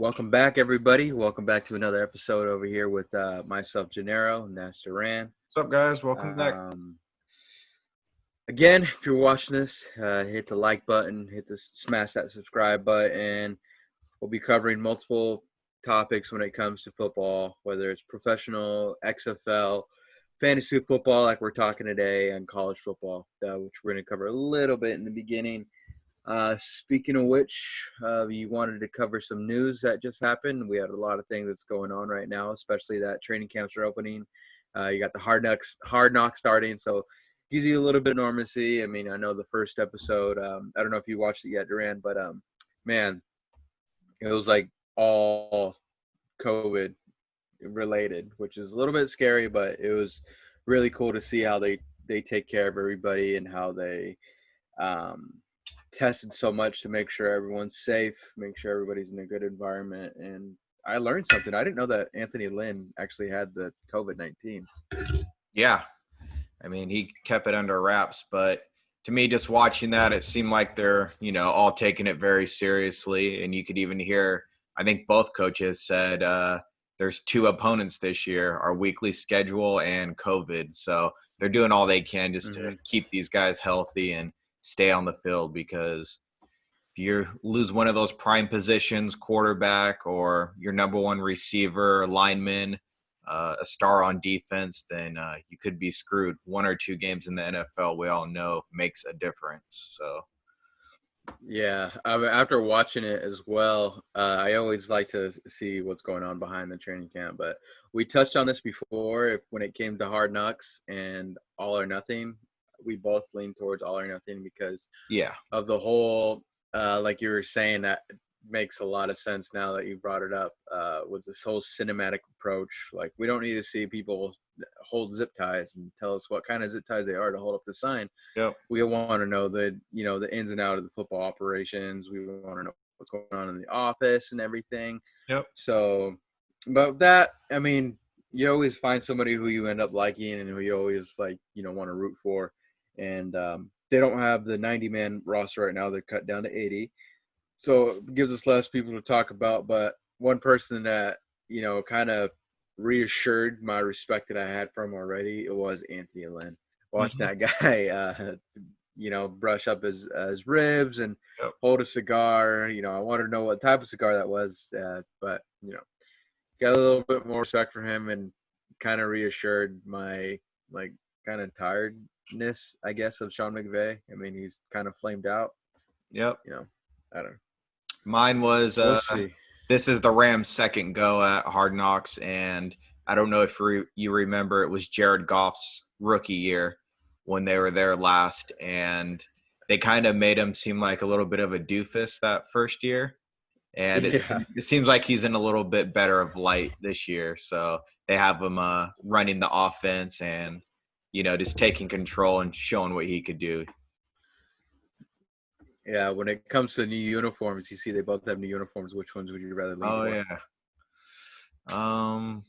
Welcome back, everybody. Welcome back to another episode over here with myself, Genaro and Duran. What's up, guys? Welcome back. Again, if you're watching this, hit the like button, smash that subscribe button. We'll be covering multiple topics when it comes to football, whether it's professional, XFL, fantasy football, like we're talking today, and college football, which we're going to cover a little bit in the beginning. Speaking of which, you wanted to cover some news that just happened. We had a lot of things that's going on right now, especially that training camps are opening. You got the hard knock starting, so gives you a little bit of normalcy. I mean, I know the first episode, I don't know if you watched it yet, Duran, but man, it was like all COVID related, which is a little bit scary, but it was really cool to see how they take care of everybody and how they tested so much to make sure everyone's safe, make sure everybody's in a good environment. And I learned something. I didn't know that Anthony Lynn actually had the COVID-19. Yeah. I mean, he kept it under wraps, but to me, just watching that, it seemed like they're, all taking it very seriously. And you could even hear, I think both coaches said there's two opponents this year, our weekly schedule and COVID. So they're doing all they can just to keep these guys healthy and stay on the field, because if you lose one of those prime positions, quarterback or your number one receiver, lineman, a star on defense, then you could be screwed. 1 or 2 games in the NFL, we all know, makes a difference. So, yeah, after watching it as well, I always like to see what's going on behind the training camp. But we touched on this before when it came to Hard Knocks and All or Nothing. We both lean towards All or Nothing because of the whole, like you were saying, that makes a lot of sense now that you brought it up, was this whole cinematic approach. Like, we don't need to see people hold zip ties and tell us what kind of zip ties they are to hold up the sign. Yep. We want to know the ins and outs of the football operations. We want to know what's going on in the office and everything. Yep. So, but that, I mean, you always find somebody who you end up liking and who you always want to root for. And they don't have the 90-man roster right now. They're cut down to 80. So it gives us less people to talk about. But one person that, kind of reassured my respect that I had for him already, it was Anthony Lynn. Watch that guy, brush up his ribs and hold a cigar. I wanted to know what type of cigar that was. But, got a little bit more respect for him and kind of reassured my, kind of tiredness, I guess, of Sean McVay. I mean, he's kind of flamed out. Yep. I don't know. Mine was Let's see. This is the Rams' second go at Hard Knocks, and I don't know if you remember, it was Jared Goff's rookie year when they were there last, and they kind of made him seem like a little bit of a doofus that first year. And it seems like he's in a little bit better of light this year. So they have him running the offense and, just taking control and showing what he could do. Yeah, when it comes to new uniforms, you see they both have new uniforms. Which ones would you rather lean for?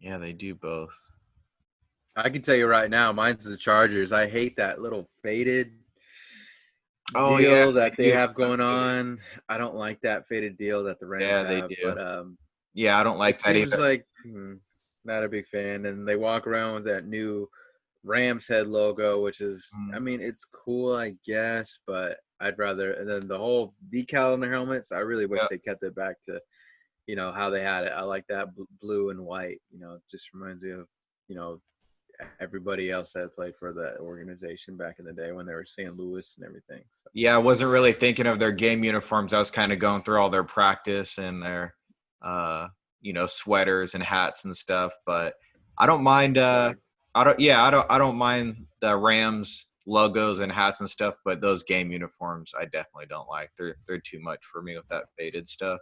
Yeah, they do both. I can tell you right now, mine's the Chargers. I hate that little faded deal that they have going on. I don't like that faded deal that the Rams have. They do. But I don't like that either. Seems like not a big fan. And they walk around with that new Rams head logo, which is, I mean, it's cool, I guess, but I'd rather, and then the whole decal on their helmets, I really wish they kept it back to, how they had it. I like that blue and white, it just reminds me of, everybody else that played for the organization back in the day when they were St. Louis and everything. So. Yeah, I wasn't really thinking of their game uniforms. I was kind of going through all their practice and their, sweaters and hats and stuff, but I don't mind, I don't mind the Rams logos and hats and stuff, but those game uniforms I definitely don't like. They're too much for me with that faded stuff.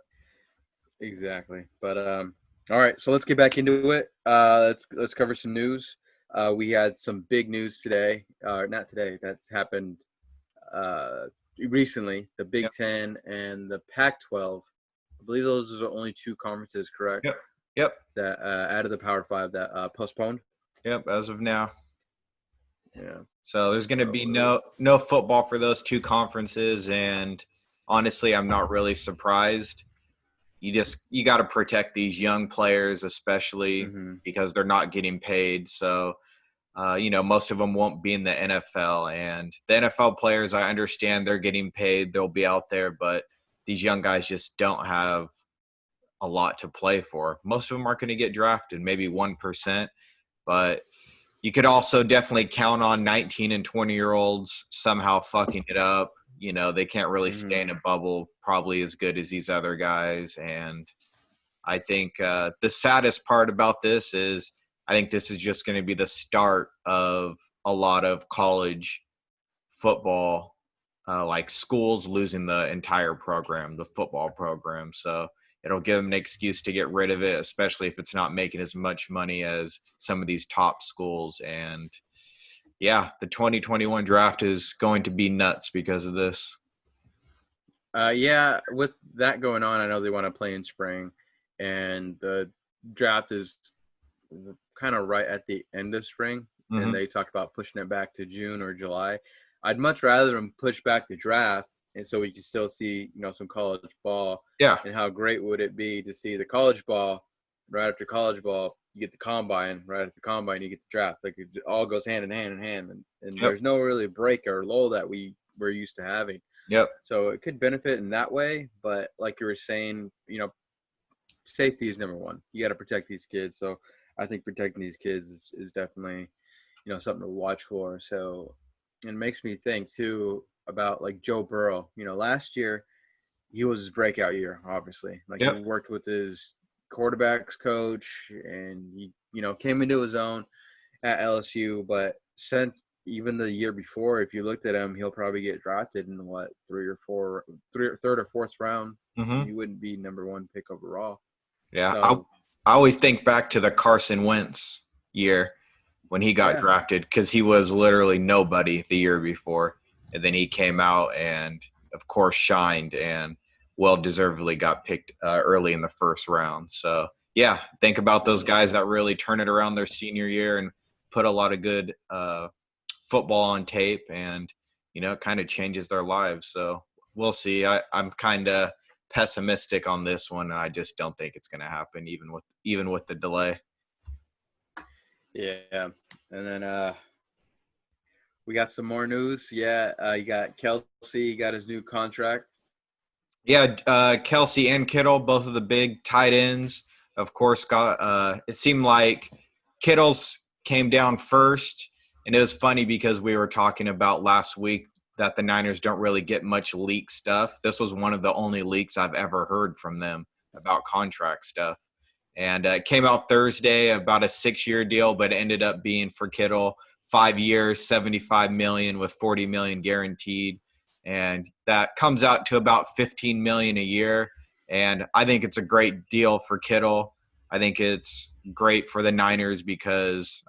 Exactly. But all right, so let's get back into it. Let's cover some news. We had some big news today. Not today. That's happened recently. The Big Ten and the Pac-12. I believe those are the only 2 conferences, correct? Yep. That out of the Power 5 that postponed. Yep, as of now. Yeah. So there's going to be no football for those 2 conferences, and honestly, I'm not really surprised. You got to protect these young players, especially Mm-hmm. because they're not getting paid. So, most of them won't be in the NFL. And the NFL players, I understand they're getting paid. They'll be out there, but these young guys just don't have a lot to play for. Most of them aren't going to get drafted, maybe 1%. But you could also definitely count on 19 and 20-year-olds somehow fucking it up. They can't really stay Mm-hmm. in a bubble probably as good as these other guys. And I think the saddest part about this is I think this is just going to be the start of a lot of college football, like schools losing the entire program, the football program. So it'll give them an excuse to get rid of it, especially if it's not making as much money as some of these top schools. And yeah, the 2021 draft is going to be nuts because of this. Yeah, with that going on, I know they want to play in spring, and the draft is kind of right at the end of spring, and Mm-hmm. they talked about pushing it back to June or July. I'd much rather them push back the draft, and so we can still see, some college ball. Yeah. And how great would it be to see the college ball right after college ball? You get the combine right after the combine, you get the draft. Like it all goes hand in hand in hand, and Yep. there's no really break or lull that we're used to having. Yep. So it could benefit in that way, but like you were saying, safety is number one. You got to protect these kids. So I think protecting these kids is definitely, something to watch for. So it makes me think too about like Joe Burrow. Last year he was his breakout year, obviously. Like he Yep. worked with his quarterbacks coach and he, came into his own at LSU, but since even the year before, if you looked at him, he'll probably get drafted in what third or fourth round. Mm-hmm. He wouldn't be number one pick overall. Yeah. So I always think back to the Carson Wentz year when he got yeah, drafted because he was literally nobody the year before. And then he came out and, of course, shined and well deservedly got picked early in the first round. So, yeah, think about those guys that really turn it around their senior year and put a lot of good football on tape and, it kind of changes their lives. So we'll see. I'm kind of pessimistic on this one. And I just don't think it's going to happen even with the delay. yeah. And then we got some more news. Yeah, you got Kelsey got his new contract. Yeah, Kelsey and Kittle, both of the big tight ends, of course, got. It seemed like Kittle's came down first, and it was funny because we were talking about last week that the Niners don't really get much leak stuff. This was one of the only leaks I've ever heard from them about contract stuff, and it came out Thursday about a 6-year deal, but it ended up being for Kittle 5 years, $75 million with $40 million guaranteed, and that comes out to about $15 million a year. And I think it's a great deal for Kittle. I think it's great for the Niners because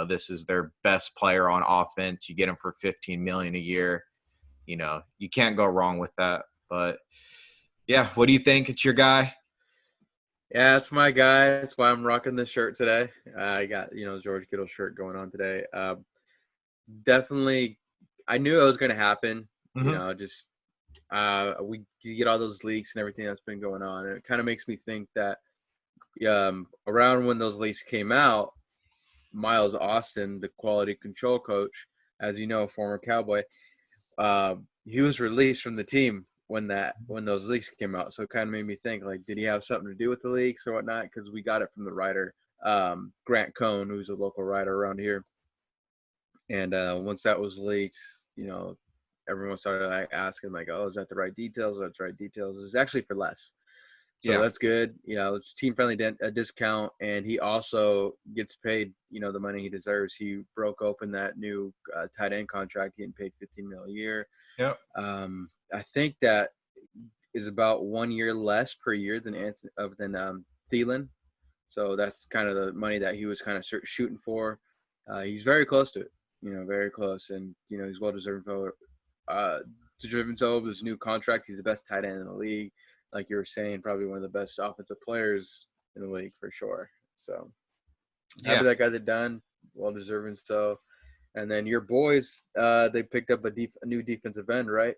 this is their best player on offense. You get him for $15 million a year. You can't go wrong with that. But yeah, what do you think? It's your guy. Yeah, it's my guy. That's why I'm rocking this shirt today. I got George Kittle shirt going on today. Definitely, I knew it was going to happen. Mm-hmm. Just we get all those leaks and everything that's been going on, and it kind of makes me think that around when those leaks came out, Miles Austin, the quality control coach, as you know, former Cowboy, he was released from the team when those leaks came out. So it kind of made me think, like, did he have something to do with the leaks or whatnot? Because we got it from the writer Grant Cohn, who's a local writer around here. And once that was leaked, everyone started like asking, like, "Oh, is that the right details? That's the right details." It's actually for less. So Yeah. that's good. It's team friendly discount, and he also gets paid, the money he deserves. He broke open that new tight end contract, getting paid $15 million a year. Yep. I think that is about 1 year less per year than Thielen. So that's kind of the money that he was kind of shooting for. He's very close to it, very close, and he's well deserved for driven so of his new contract. He's the best tight end in the league, like you were saying, probably one of the best offensive players in the league for sure. So Yeah. happy that got it done, well deserving. So, and then your boys, they picked up a new defensive end, right?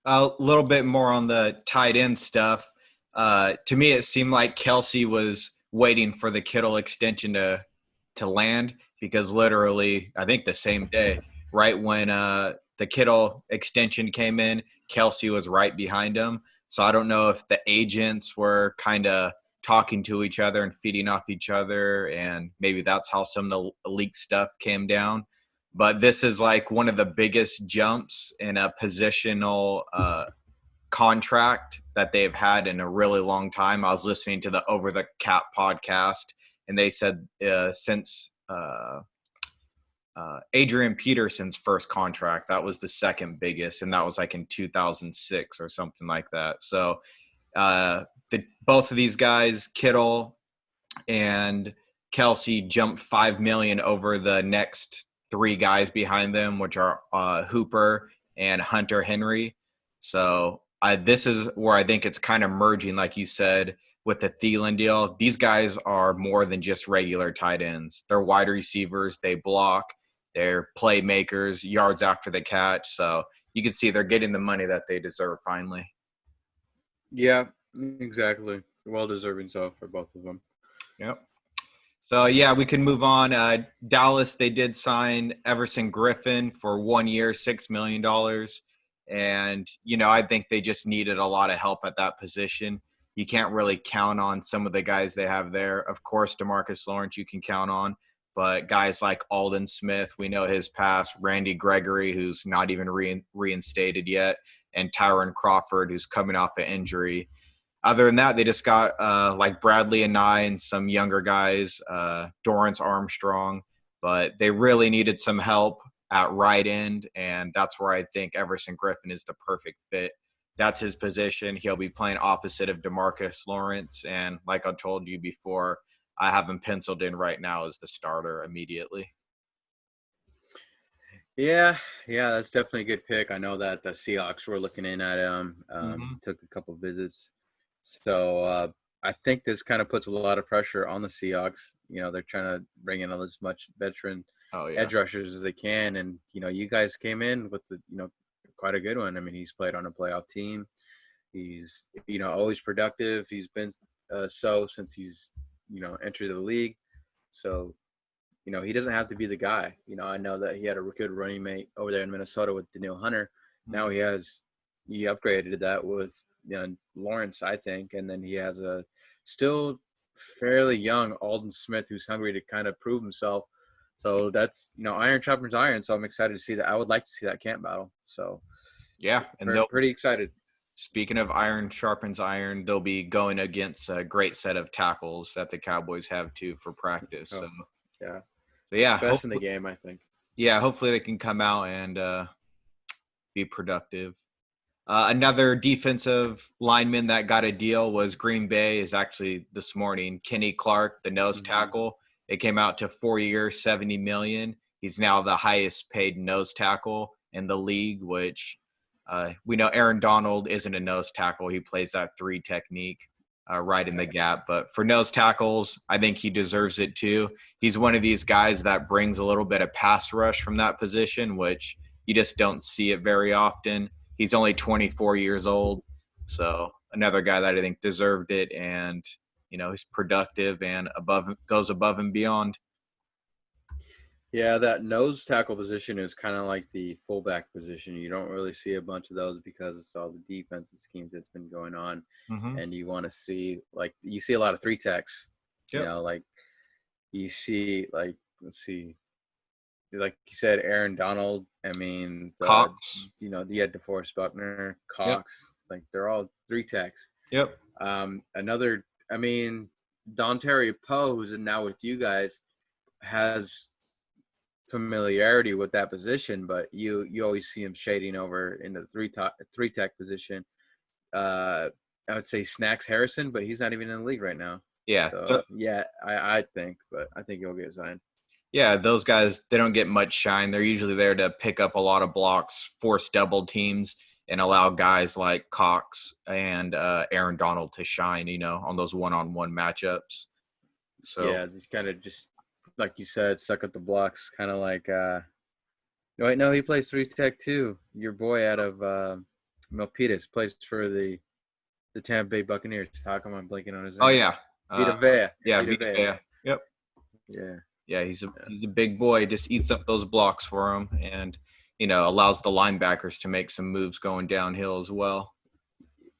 A little bit more on the tight end stuff. To me, it seemed like Kelsey was waiting for the Kittle extension to land because literally, I think the same day, right when the Kittle extension came in, Kelsey was right behind him. So I don't know if the agents were kind of talking to each other and feeding off each other, and maybe that's how some of the leaked stuff came down. But this is like one of the biggest jumps in a positional contract that they've had in a really long time. I was listening to the Over the Cap podcast, and they said since Adrian Peterson's first contract, that was the second biggest, and that was like in 2006 or something like that. So both of these guys, Kittle and Kelsey, jumped 5 million over the next three guys behind them, which are Hooper and Hunter Henry. So this is where I think it's kind of merging, like you said, with the Thielen deal. These guys are more than just regular tight ends. They're wide receivers. They block. They're playmakers, yards after the catch. So you can see they're getting the money that they deserve finally. Yeah, exactly. Well deserving so for both of them. Yep. So, yeah, we can move on. Dallas, they did sign Everson Griffin for 1 year, $6 million. And, I think they just needed a lot of help at that position. You can't really count on some of the guys they have there. Of course, DeMarcus Lawrence you can count on. But guys like Aldon Smith, we know his past. Randy Gregory, who's not even reinstated yet. And Tyron Crawford, who's coming off an injury. Other than that, they just got like Bradley and Nye and some younger guys, Dorrance Armstrong, but they really needed some help at right end, and that's where I think Everson Griffin is the perfect fit. That's his position. He'll be playing opposite of DeMarcus Lawrence, and like I told you before, I have him penciled in right now as the starter immediately. Yeah, that's definitely a good pick. I know that the Seahawks were looking in at him. Took a couple visits, so I think this kind of puts a lot of pressure on the Seahawks. They're trying to bring in as much veteran edge rushers as they can, and you guys came in with quite a good one. I mean, he's played on a playoff team. He's always productive. He's been since he's entered the league. So he doesn't have to be the guy. I know that he had a good running mate over there in Minnesota with Daniil Hunter. Now he upgraded that with Lawrence, I think, and then he has a still fairly young Aldon Smith who's hungry to kind of prove himself. So that's iron sharpens iron. So I'm excited to see that. I would like to see that camp battle. So yeah, and pretty excited. Speaking of iron sharpens iron, they'll be going against a great set of tackles that the Cowboys have too for practice. Oh, yeah. So yeah, best in the game, I think. Yeah, hopefully they can come out and be productive. Another defensive lineman that got a deal was Green Bay is actually this morning. Kenny Clark, the nose tackle. It came out to 4 years, $70 million. He's now the highest paid nose tackle in the league, which we know Aaron Donald isn't a nose tackle. He plays that 3 technique. Right in the gap. But for nose tackles, I think he deserves it too. He's one of these guys that brings a little bit of pass rush from that position, which you just don't see it very often. He's only 24 years old. So another guy that I think deserved it, and he's productive and goes above and beyond. Yeah, that nose tackle position is kind of like the fullback position. You don't really see a bunch of those because it's all the defensive schemes that's been going on, and you want to see you see a lot of 3 techs. Yep. Like you see let's see, like you said, Aaron Donald. I mean, Cox. you had DeForest Buckner, Cox. Yep. Like they're all 3 techs. Yep. Another, I mean, Dontari Poe, who's now with you guys, has familiarity with that position, but you always see him shading over in the 3 tech position. I would say Snacks Harrison, but he's not even in the league right now. Yeah. So, yeah, I think he'll get signed. Yeah, those guys, they don't get much shine. They're usually there to pick up a lot of blocks, force double teams, and allow guys like Cox and Aaron Donald to shine, on those one-on-one matchups. So yeah, he's kind of just, like you said, suck at the blocks, kind of like wait, no, he plays 3 tech too. Your boy out of Milpitas plays for the Tampa Bay Buccaneers. How come I'm blanking on his Oh name? yeah, Vita Vea. yeah, Vita Vita Vea. Vea. Yep. Yeah. Yeah, he's a big boy. Just eats up those blocks for him, and allows the linebackers to make some moves going downhill as well.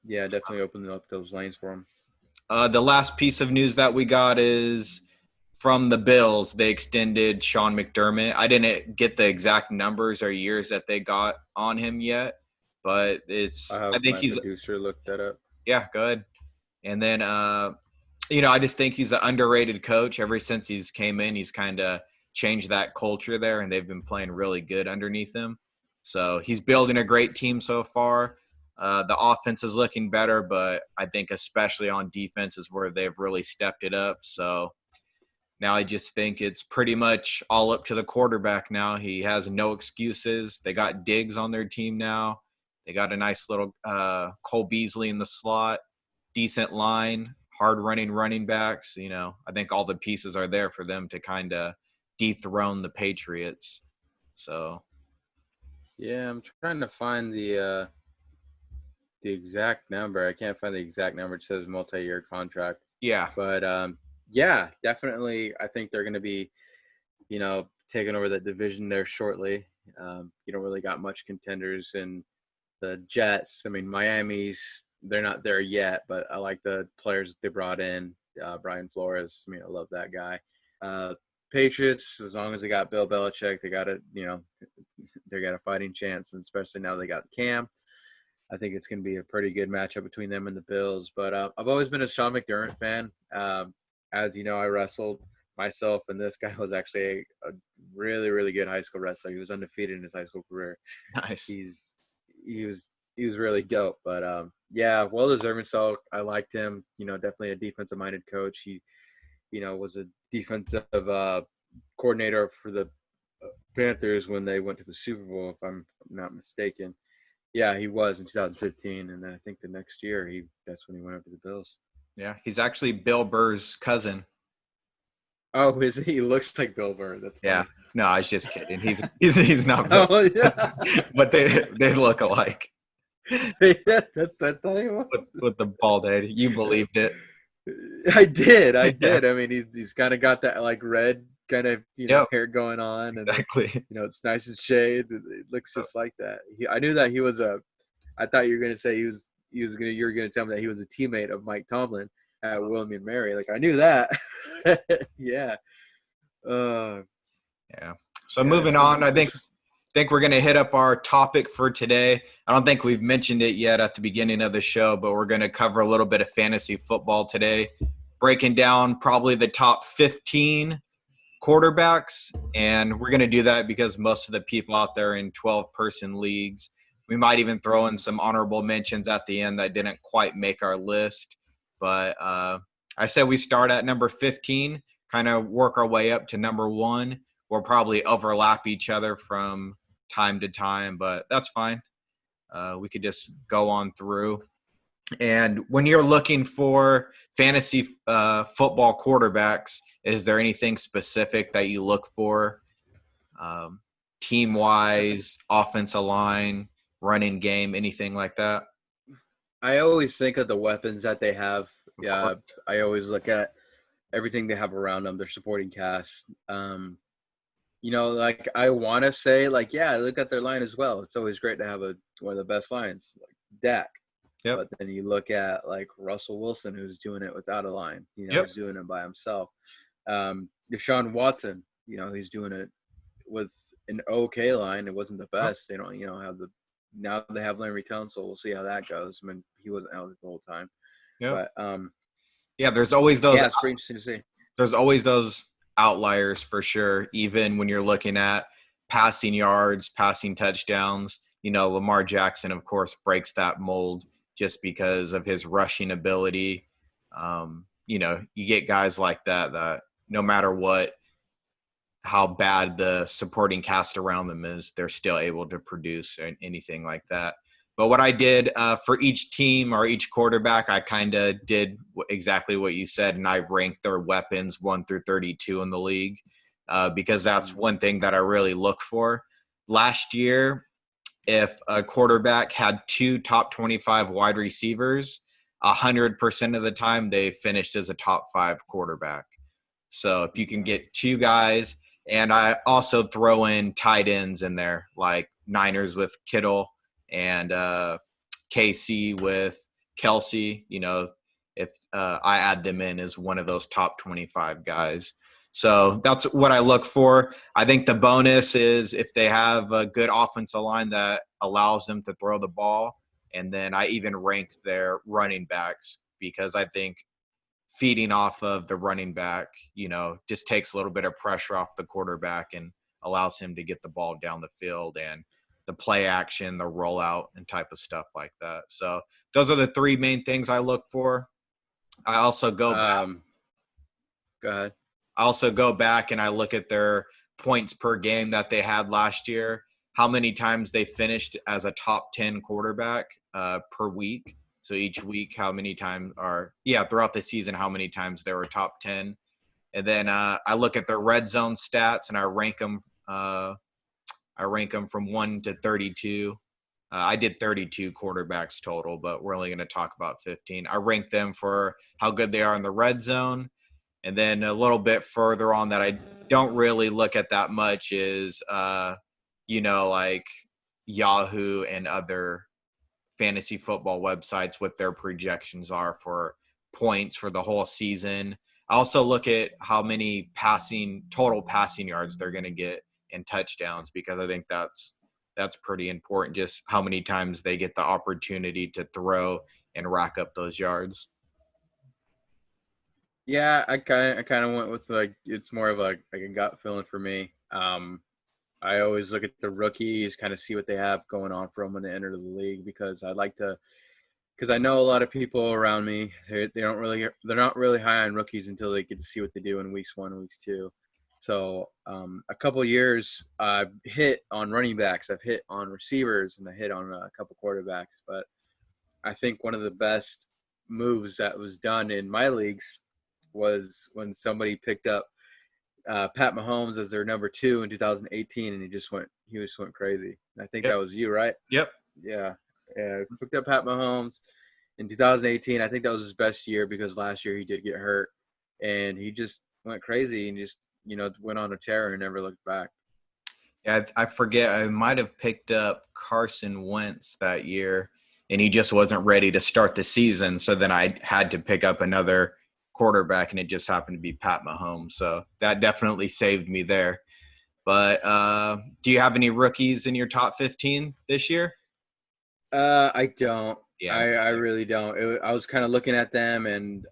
Yeah, definitely opened up those lanes for him. The last piece of news that we got is from the Bills. They extended Sean McDermott. I didn't get the exact numbers or years that they got on him yet, but I I have think my he's producer look that up. yeah, good. And then I just think he's an underrated coach. Ever since he's came in, he's kind of changed that culture there, and they've been playing really good underneath him. So he's building a great team so far. The offense is looking better, but I think especially on defense is where they've really stepped it up. So now I just think it's pretty much all up to the quarterback now. He has no excuses. They got Diggs on their team now. They got a nice little Cole Beasley in the slot, decent line, hard running backs. I think all the pieces are there for them to kind of dethrone the Patriots. So Yeah, I'm trying to find the exact number. I can't find the exact number. It says multi-year contract. yeah, But yeah, definitely. I think they're going to be, taking over that division there shortly. You don't really got much contenders in the Jets. I mean, Miami's they're not there yet, but I like the players they brought in. Brian Flores. I mean, I love that guy. Uh, Patriots, as long as they got Bill Belichick, they got they got a fighting chance, and especially now they got Cam. I think it's going to be a pretty good matchup between them and the Bills. But I've always been a Sean McDermott fan. As you know, I wrestled myself, and this guy was actually a really, really good high school wrestler. He was undefeated in his high school career. nice. He was really dope. But yeah, well deserving. So I liked him. Definitely a defensive minded coach. He, was a defensive coordinator for the Panthers when they went to the Super Bowl, if I'm not mistaken. Yeah, he was in 2015, and then I think the next year that's when he went over to the Bills. Yeah, he's actually Bill Burr's cousin. Oh, is he? He looks like Bill Burr. That's Yeah. funny. No, I was just kidding. He's not Bill, Oh yeah, but they look alike yeah, I thought he was. with the bald head. You believed it. I did. Yeah. I mean, he's kind of got that like red kind of Yep. hair going on, and Exactly. it's nice and shaved. It looks just like that. I knew that he was a. I thought you were gonna say you were gonna tell me that he was a teammate of Mike Tomlin at William and Mary. Like I knew that. Yeah. Uh, Yeah. So yeah. moving on, I think we're going to hit up our topic for today. I don't think we've mentioned it yet at the beginning of the show, but we're going to cover a little bit of fantasy football today, breaking down probably the top 15 quarterbacks. And we're going to do that because most of the people out there in 12-person leagues, we might even throw in some honorable mentions at the end that didn't quite make our list. But I said we start at number 15, kind of work our way up to number 1. We'll probably overlap each other from time to time, but that's fine. We could just go on through. And when you're looking for fantasy football quarterbacks, is there anything specific that you look for? Team-wise, offensive line, running game, anything like that? I always think of the weapons that they have. Of Yeah, course. I always look at everything they have around them, their supporting cast. Like I want to say, like, yeah, look at their line as well. It's always great to have one of the best lines, like Dak. Yep. But then you look at like Russell Wilson, who's doing it without a line. Yep. He's doing it by himself. Deshaun Watson, he's doing it with an okay line. It wasn't the best. They don't, have now they have Larry Tunsil. We'll see how that goes. I mean, he wasn't out the whole time. Yep. But yeah, there's always those. yeah, it's pretty interesting to see. There's always those outliers for sure. Even when you're looking at passing yards, passing touchdowns, Lamar Jackson, of course, breaks that mold just because of his rushing ability. You get guys like that no matter how bad the supporting cast around them is, they're still able to produce anything like that. But what I did for each team or each quarterback, I kind of did exactly what you said, and I ranked their weapons 1 through 32 in the league because that's one thing that I really look for. Last year, if a quarterback had 2 top 25 wide receivers, 100% of the time they finished as a top 5 quarterback. So if you can get 2 guys, and I also throw in tight ends in there, like Niners with Kittle and KC with Kelsey, if I add them in as one of those top 25 guys. So that's what I look for. I think the bonus is if they have a good offensive line that allows them to throw the ball. And then I even rank their running backs because I think feeding off of the running back, just takes a little bit of pressure off the quarterback and allows him to get the ball down the field and the play action, the rollout, and type of stuff like that. So those are the 3 main things I look for. I also go back. Go ahead. I also go back and I look at their points per game that they had last year, how many times they finished as a top 10 quarterback per week. So each week, how many times throughout the season, how many times they were top 10. And then I look at their red zone stats and I rank them. I rank them from 1 to 32. I did 32 quarterbacks total, but we're only going to talk about 15. I rank them for how good they are in the red zone. And then a little bit further on that I don't really look at that much is, like Yahoo and other fantasy football websites, what their projections are for points for the whole season. I also look at how many total passing yards they're going to get and touchdowns, because I think that's pretty important, just how many times they get the opportunity to throw and rack up those yards. Yeah, I kind of went with it's more of a gut feeling for me. I always look at the rookies, kind of see what they have going on for them when they enter the league, because because I know a lot of people around me, they're not really high on rookies until they get to see what they do in weeks 1 and weeks 2. So a couple of years I've hit on running backs, I've hit on receivers, and I hit on a couple quarterbacks. But I think one of the best moves that was done in my leagues was when somebody picked up Pat Mahomes as their number 2 in 2018, and he just went crazy. And I think that was you, right? Yep. Yeah. Picked up Pat Mahomes in 2018. I think that was his best year, because last year he did get hurt, and he just went crazy and just went on a tear and never looked back. Yeah, I forget. I might have picked up Carson Wentz that year, and he just wasn't ready to start the season. So then I had to pick up another quarterback, and it just happened to be Pat Mahomes. So that definitely saved me there. But do you have any rookies in your top 15 this year? I don't. Yeah. I really don't. I was kind of looking at them, and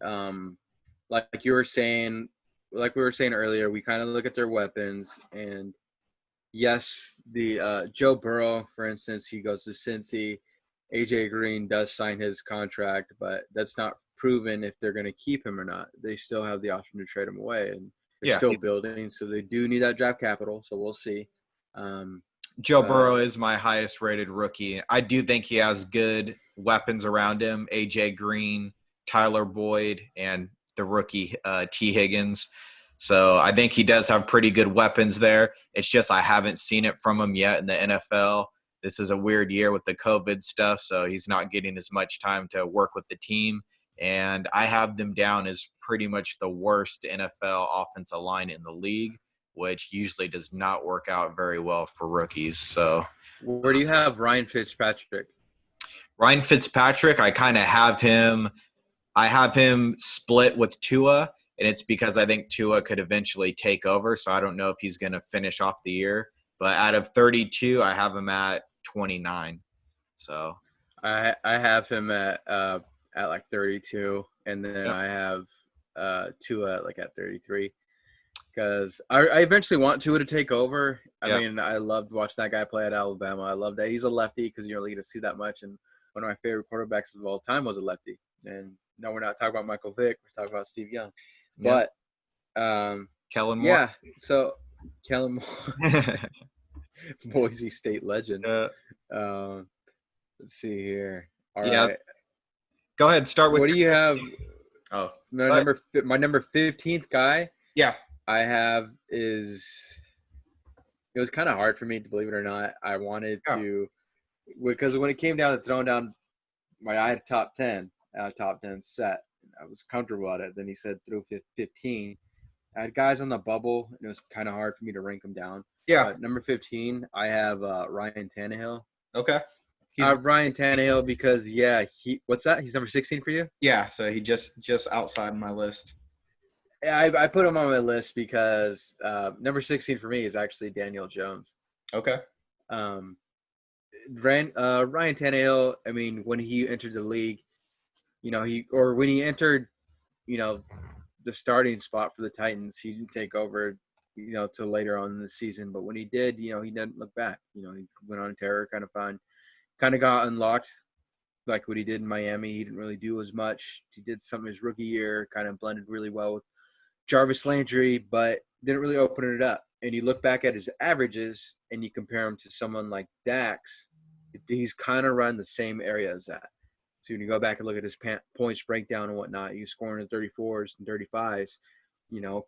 like you were saying, like we were saying earlier, we kind of look at their weapons. And yes, the Joe Burrow, for instance, he goes to Cincy. AJ Green does sign his contract, but that's not proven if they're going to keep him or not. They still have the option to trade him away, and they're still building, so they do need that draft capital. So we'll see. Joe Burrow is my highest rated rookie. I do think he has good weapons around him. AJ Green, Tyler Boyd, and the rookie T. Higgins. So I think he does have pretty good weapons there. It's just I haven't seen it from him yet in the NFL. This is a weird year with the COVID stuff, so he's not getting as much time to work with the team. And I have them down as pretty much the worst NFL offensive line in the league, which usually does not work out very well for rookies. So where do you have Ryan Fitzpatrick? Ryan Fitzpatrick, I kind of have him – I have him split with Tua, and it's because I think Tua could eventually take over, so I don't know if he's going to finish off the year. But out of 32, I have him at 29. So I have him at like 32, and then I have Tua at 33, because I eventually want Tua to take over. I mean, I loved watching that guy play at Alabama. I love that he's a lefty, because you don't get to see that much. And one of my favorite quarterbacks of all time was a lefty. And no, we're not talking about Michael Vick. We're talking about Steve Young. But Kellen Moore. Yeah, so Kellen Moore, Boise State legend. Let's see here. All right. Go ahead. Start with. What do you have? Oh, my number 15th guy. Yeah. I have is. It was kind of hard for me to believe it or not. I wanted to because when it came down to throwing down, I had a top 10 set. I was comfortable at it. Then he said through 15. I had guys on the bubble, and it was kind of hard for me to rank them down. Yeah. But number 15, I have Ryan Tannehill. Okay. I have Ryan Tannehill because what's that? He's number 16 for you? Yeah, so he just outside my list. I put him on my list because number 16 for me is actually Daniel Jones. Okay. Um, Ryan Tannehill, I mean, when he entered the league, when he entered, you know, the starting spot for the Titans, he didn't take over, till later on in the season. But when he did, he didn't look back. He went on terror, kind of got unlocked like what he did in Miami. He didn't really do as much. He did some his rookie year, kind of blended really well with Jarvis Landry, but didn't really open it up. And you look back at his averages and you compare him to someone like Dax, he's kind of run the same area as that. So when you go back and look at his points breakdown and whatnot, he's scoring in 34s and 35s,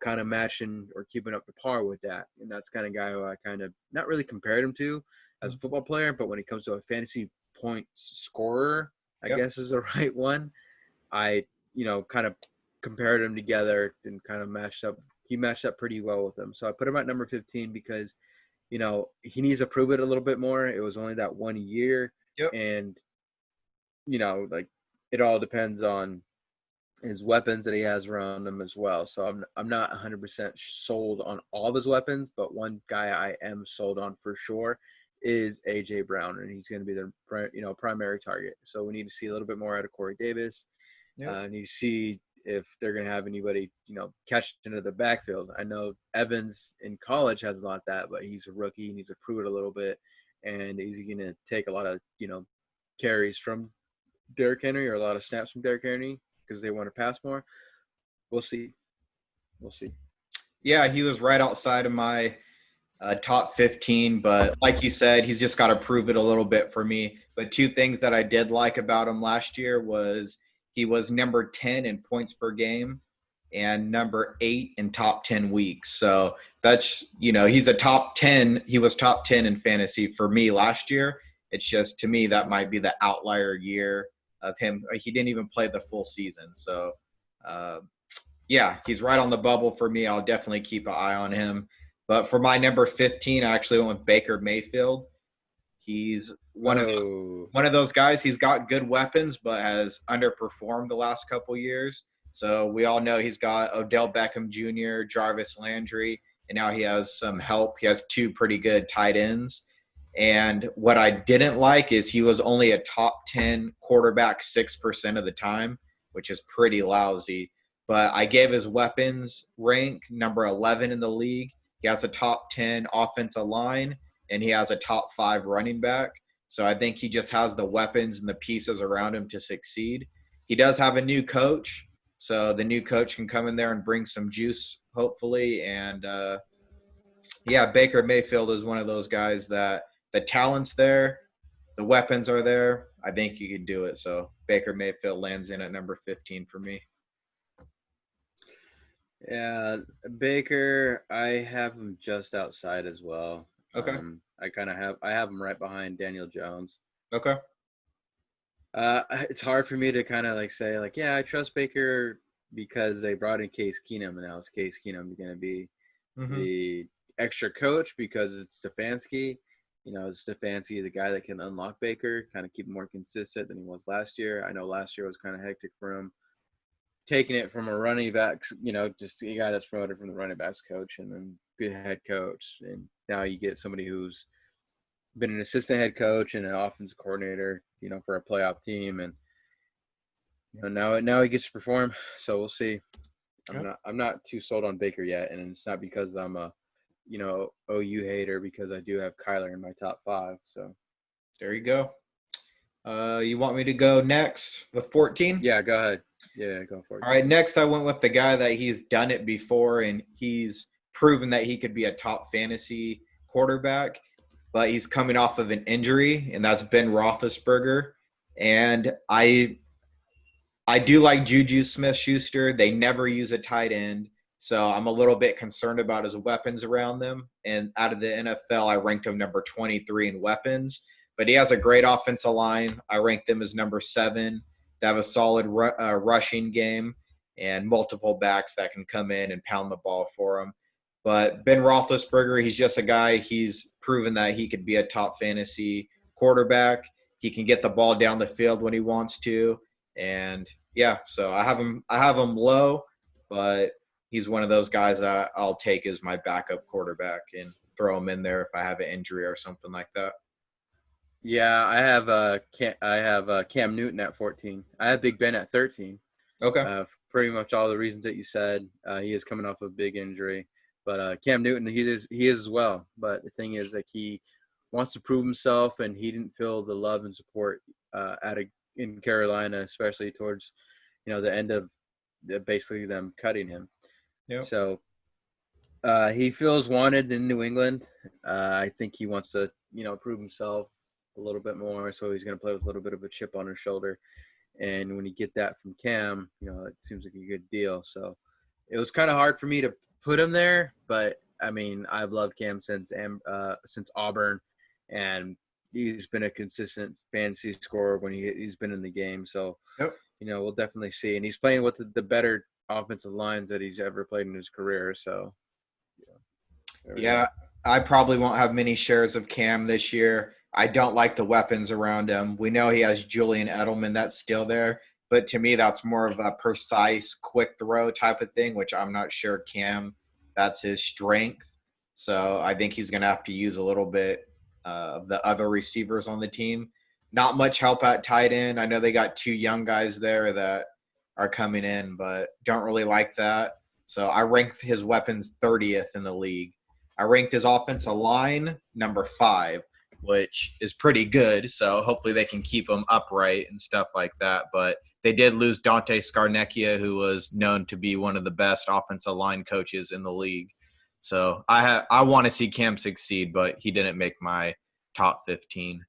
kind of matching or keeping up to par with that. And that's kind of guy who I kind of not really compared him to as a football player, but when it comes to a fantasy point scorer, I guess is the right one. I, kind of compared them together and kind of matched up. He matched up pretty well with them. So I put him at number 15 because, he needs to prove it a little bit more. It was only that 1 year. Yep. And, like it all depends on his weapons that he has around him as well. So I'm not 100% sold on all of his weapons, but one guy I am sold on for sure is AJ Brown, and he's going to be the primary target. So we need to see a little bit more out of Corey Davis. And you see if they're going to have anybody, catch into the backfield. I know Evans in college has a lot of that, but he's a rookie. He needs to prove it a little bit. And he's going to take a lot of, carries from Derrick Henry or a lot of snaps from Derrick Henry because they want to pass more. We'll see. Yeah, he was right outside of my top 15, but like you said, he's just got to prove it a little bit for me. But two things that I did like about him last year was he was number 10 in points per game and number 8 in top 10 weeks. So that's, he's a top 10. He was top 10 in fantasy for me last year. It's just, to me, that might be the outlier year of him. He didn't even play the full season. So, he's right on the bubble for me. I'll definitely keep an eye on him. But for my number 15, I actually went with Baker Mayfield. He's one of those guys. He's got good weapons, but has underperformed the last couple years. So we all know he's got Odell Beckham Jr., Jarvis Landry, and now he has some help. He has 2 pretty good tight ends. And what I didn't like is he was only a top 10 quarterback 6% of the time, which is pretty lousy. But I gave his weapons rank number 11 in the league. He has a top 10 offensive line, and he has a top 5 running back. So I think he just has the weapons and the pieces around him to succeed. He does have a new coach, so the new coach can come in there and bring some juice, hopefully. And, Baker Mayfield is one of those guys that the talent's there, the weapons are there. I think he could do it. So Baker Mayfield lands in at number 15 for me. Yeah, Baker, I have him just outside as well. Okay. I have him right behind Daniel Jones. Okay. It's hard for me to kind of say I trust Baker because they brought in Case Keenum, and now is Case Keenum going to be the extra coach because it's Stefanski. Stefanski is a guy that can unlock Baker, kind of keep him more consistent than he was last year. I know last year was kind of hectic for him. Taking it from a running back, just a guy that's promoted from the running backs coach and then good head coach. And now you get somebody who's been an assistant head coach and an offensive coordinator, for a playoff team. And, now he gets to perform. So we'll see. I'm not too sold on Baker yet. And it's not because I'm a, OU hater, because I do have Kyler in my top 5. So there you go. You want me to go next with 14? Yeah, go ahead. Yeah, go for it. All right, next I went with the guy that he's done it before, and he's proven that he could be a top fantasy quarterback, but he's coming off of an injury, and that's Ben Roethlisberger. And I do like Juju Smith-Schuster. They never use a tight end, so I'm a little bit concerned about his weapons around them. And out of the NFL, I ranked him number 23 in weapons. but he has a great offensive line. I rank them as number 7. They have a solid rushing game and multiple backs that can come in and pound the ball for him. But Ben Roethlisberger, he's just a guy. He's proven that he could be a top fantasy quarterback. He can get the ball down the field when he wants to, and yeah. So I have him. I have him low, but he's one of those guys that I'll take as my backup quarterback and throw him in there if I have an injury or something like that. Yeah, I have Cam Newton at 14. I have Big Ben at 13. Okay. For pretty much all the reasons that you said. He is coming off a big injury, but Cam Newton, he is as well. But the thing is that he wants to prove himself, and he didn't feel the love and support in Carolina, especially towards the end of basically them cutting him. Yep. So he feels wanted in New England. I think he wants to prove himself a little bit more, so he's going to play with a little bit of a chip on his shoulder. And when you get that from Cam, it seems like a good deal. So it was kind of hard for me to put him there, but I mean, I've loved Cam since Auburn, and he's been a consistent fantasy scorer when he's been in the game. So, Yep. We'll definitely see. And he's playing with the better offensive lines that he's ever played in his career. So, yeah, I probably won't have many shares of Cam this year. I don't like the weapons around him. We know he has Julian Edelman that's still there, but to me, that's more of a precise, quick throw type of thing, which I'm not sure Cam, that's his strength. So I think he's going to have to use a little bit of the other receivers on the team. Not much help at tight end. I know they got 2 young guys there that are coming in, but don't really like that. So I ranked his weapons 30th in the league. I ranked his offensive line number 5, which is pretty good. So hopefully they can keep him upright and stuff like that. But they did lose Dante Scarnecchia, who was known to be one of the best offensive line coaches in the league. So I want to see Cam succeed, but he didn't make my top 15.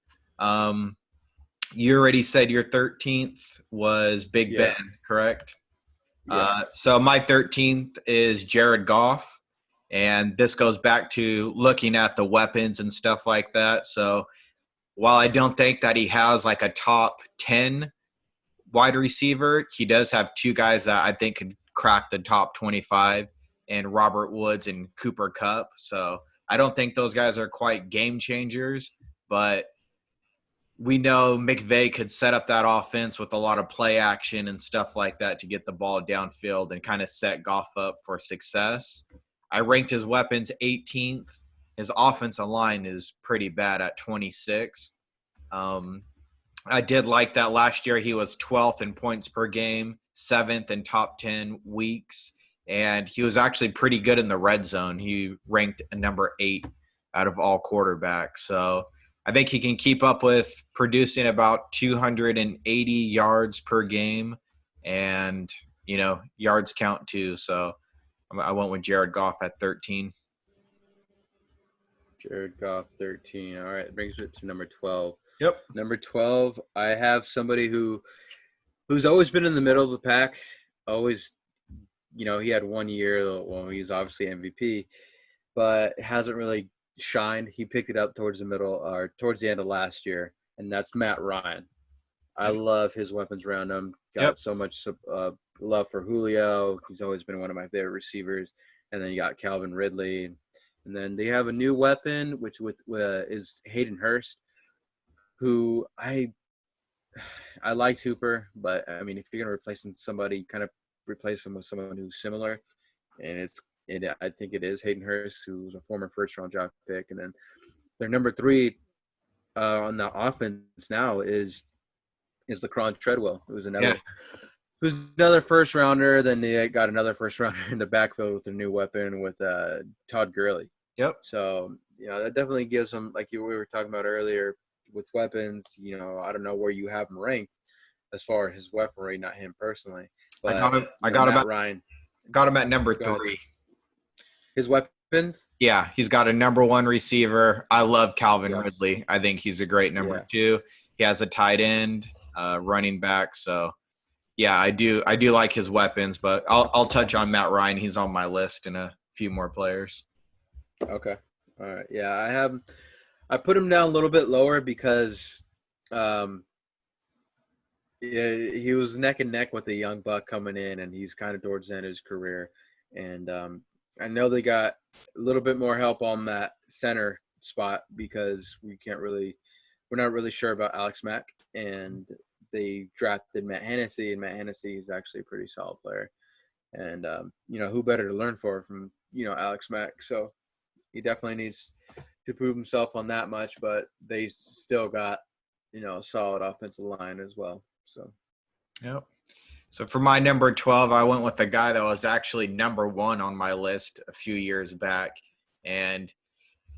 You already said your 13th was Big Ben, correct? Yes. So my 13th is Jared Goff. And this goes back to looking at the weapons and stuff like that. So while I don't think that he has like a top 10 wide receiver, he does have 2 guys that I think could crack the top 25, and Robert Woods and Cooper Kupp. So I don't think those guys are quite game changers, but we know McVay could set up that offense with a lot of play action and stuff like that to get the ball downfield and kind of set Goff up for success. I ranked his weapons 18th. His offensive line is pretty bad at 26th. I did like that last year he was 12th in points per game, 7th in top 10 weeks, and he was actually pretty good in the red zone. He ranked a number 8 out of all quarterbacks. So I think he can keep up with producing about 280 yards per game and, yards count too. So I went with Jared Goff at 13. Jared Goff, 13. All right, brings it to number 12. Yep. Number 12, I have somebody who's always been in the middle of the pack. Always, he had 1 year. Well, he's obviously MVP, but hasn't really shined. He picked it up towards the middle or towards the end of last year, and that's Matt Ryan. I love his weapons around him. Got so much love for Julio. He's always been one of my favorite receivers. And then you got Calvin Ridley. And then they have a new weapon, which is Hayden Hurst, who I liked Hooper, but I mean, if you're gonna replace somebody, kind of replace him with someone who's similar, and I think it is Hayden Hurst, who's a former first-round draft pick, and then their number 3 on the offense now is Laquan Treadwell, who's another first rounder. Then they got another first rounder in the backfield with a new weapon with Todd Gurley. Yep. So that definitely gives them, like we were talking about earlier, with weapons. I don't know where you have him ranked as far as his weaponry, not him personally. But I got him at Ryan. Got him at number 3. His weapons? Yeah, he's got a number 1 receiver. I love Calvin Ridley. I think he's a great number 2. He has a tight end, running back. So, yeah, I do like his weapons. But I'll touch on Matt Ryan. He's on my list and a few more players. Okay. All right. Yeah, I have I put him down a little bit lower because um, yeah, he was neck and neck with a young buck coming in, and he's kind of towards the end of his career. And I know they got a little bit more help on that center spot because we're not really sure about Alex Mack, and they drafted Matt Hennessy, and Matt Hennessy is actually a pretty solid player. And who better to learn from Alex Mack? So he definitely needs to prove himself on that much, but they still got a solid offensive line as well. So Yep. So for my number 12, I went with a guy that was actually number 1 on my list a few years back. And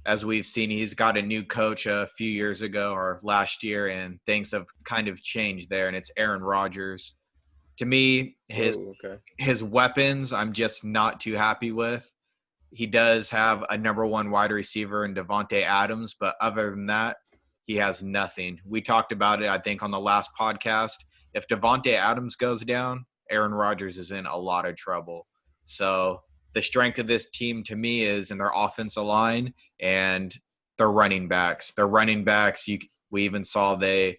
as we've seen, he's got a new coach a few years ago or last year, and things have kind of changed there, and it's Aaron Rodgers. To me, whoa, okay. his weapons, I'm just not too happy with. He does have a number 1 wide receiver in Devontae Adams, but other than that, he has nothing. We talked about it, I think, on the last podcast. If Devontae Adams goes down, Aaron Rodgers is in a lot of trouble. So the strength of this team to me is in their offensive line and their running backs. Their running backs, we even saw they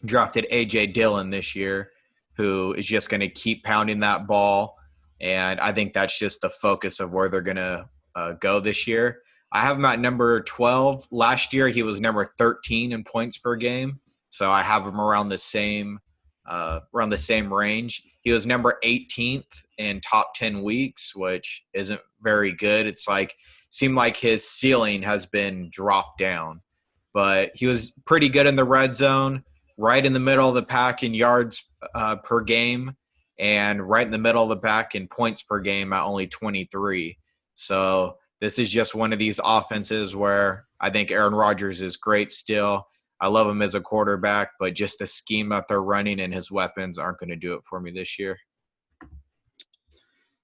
drafted A.J. Dillon this year, who is just going to keep pounding that ball. And I think that's just the focus of where they're going to go this year. I have him at number 12. Last year, he was number 13 in points per game. So I have him around the same range. He was number 18th in top 10 weeks, which isn't very good. Seemed like his ceiling has been dropped down. But he was pretty good in the red zone, right in the middle of the pack in yards per game, and right in the middle of the pack in points per game at only 23. So this is just one of these offenses where I think Aaron Rodgers is great still. I love him as a quarterback, but just the scheme that they're running and his weapons aren't going to do it for me this year.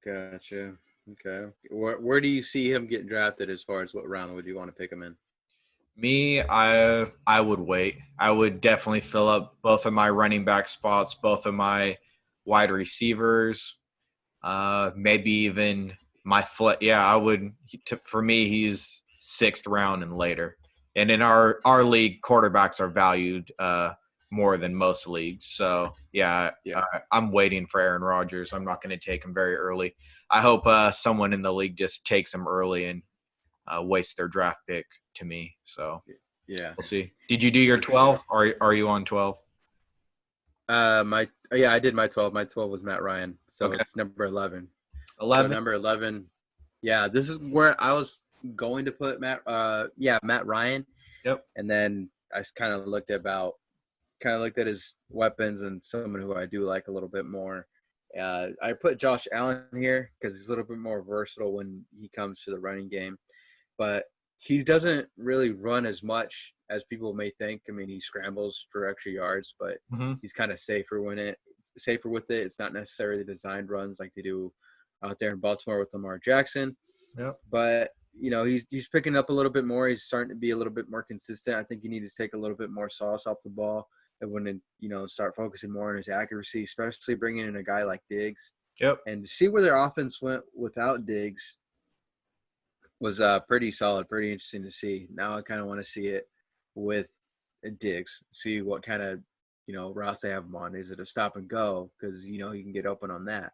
Gotcha. Okay. Where do you see him getting drafted as far as what round would you want to pick him in? Me, I would wait. I would definitely fill up both of my running back spots, both of my wide receivers, maybe even my foot. Yeah, I would. For me, he's 6th round and later. And in our league, quarterbacks are valued more than most leagues. So yeah. I'm waiting for Aaron Rodgers. I'm not going to take him very early. I hope someone in the league just takes him early and wastes their draft pick to me. So yeah, we'll see. Did you do your 12? Or are you on 12? I did my 12. My 12 was Matt Ryan. So Okay. it's number 11. 11. So number 11. Yeah, this is where I was going to put Matt Ryan. Yep. And then I kind of looked at his weapons and someone who I do like a little bit more. I put Josh Allen here because he's a little bit more versatile when he comes to the running game, but he doesn't really run as much as people may think. I mean, he scrambles for extra yards, but he's kind of safer with it. It's not necessarily designed runs like they do out there in Baltimore with Lamar Jackson. Yep. But he's picking up a little bit more. He's starting to be a little bit more consistent. I think you need to take a little bit more sauce off the ball and when start focusing more on his accuracy, especially bringing in a guy like Diggs. Yep. And to see where their offense went without Diggs was pretty solid, pretty interesting to see. Now I kind of want to see it with Diggs, see what kind of routes they have him on. Is it a stop and go because he can get open on that,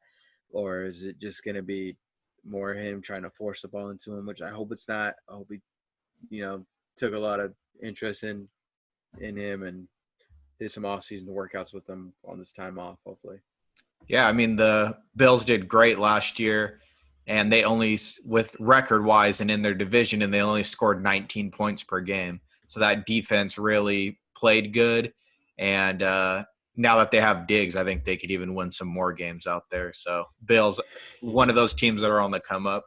or is it just going to be more him trying to force the ball into him? Which I hope it's not. I hope he took a lot of interest in him and did some off-season workouts with him on this time off, hopefully. Yeah, I mean, the Bills did great last year, and they only, with record-wise and in their division, and they only scored 19 points per game. So that defense really played good. And now that they have Diggs, I think they could even win some more games out there. So Bills, one of those teams that are on the come up.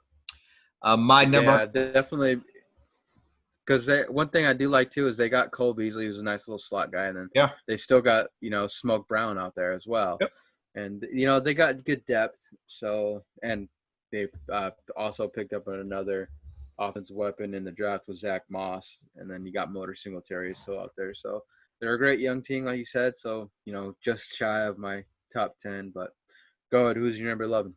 Yeah, definitely. Because one thing I do like too is they got Cole Beasley, who's a nice little slot guy, and then they still got Smoke Brown out there as well, and they got good depth. So and they also picked up another offensive weapon in the draft with Zach Moss, and then you got Motor Singletary still out there. So they're a great young team, like you said. So just shy of my top 10, but go ahead. Who's your number 11?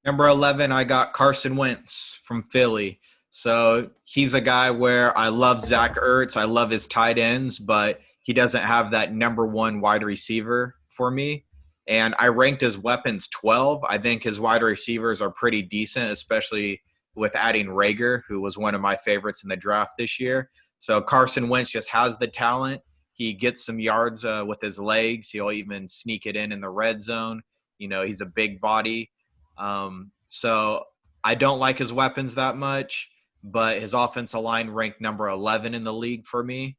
Number 11, I got Carson Wentz from Philly. So he's a guy where I love Zach Ertz. I love his tight ends, but he doesn't have that number one wide receiver for me. And I ranked his weapons 12. I think his wide receivers are pretty decent, especially with adding Rager, who was one of my favorites in the draft this year. So Carson Wentz just has the talent. He gets some yards with his legs. He'll even sneak it in the red zone. He's a big body. So I don't like his weapons that much, but his offensive line ranked number 11 in the league for me.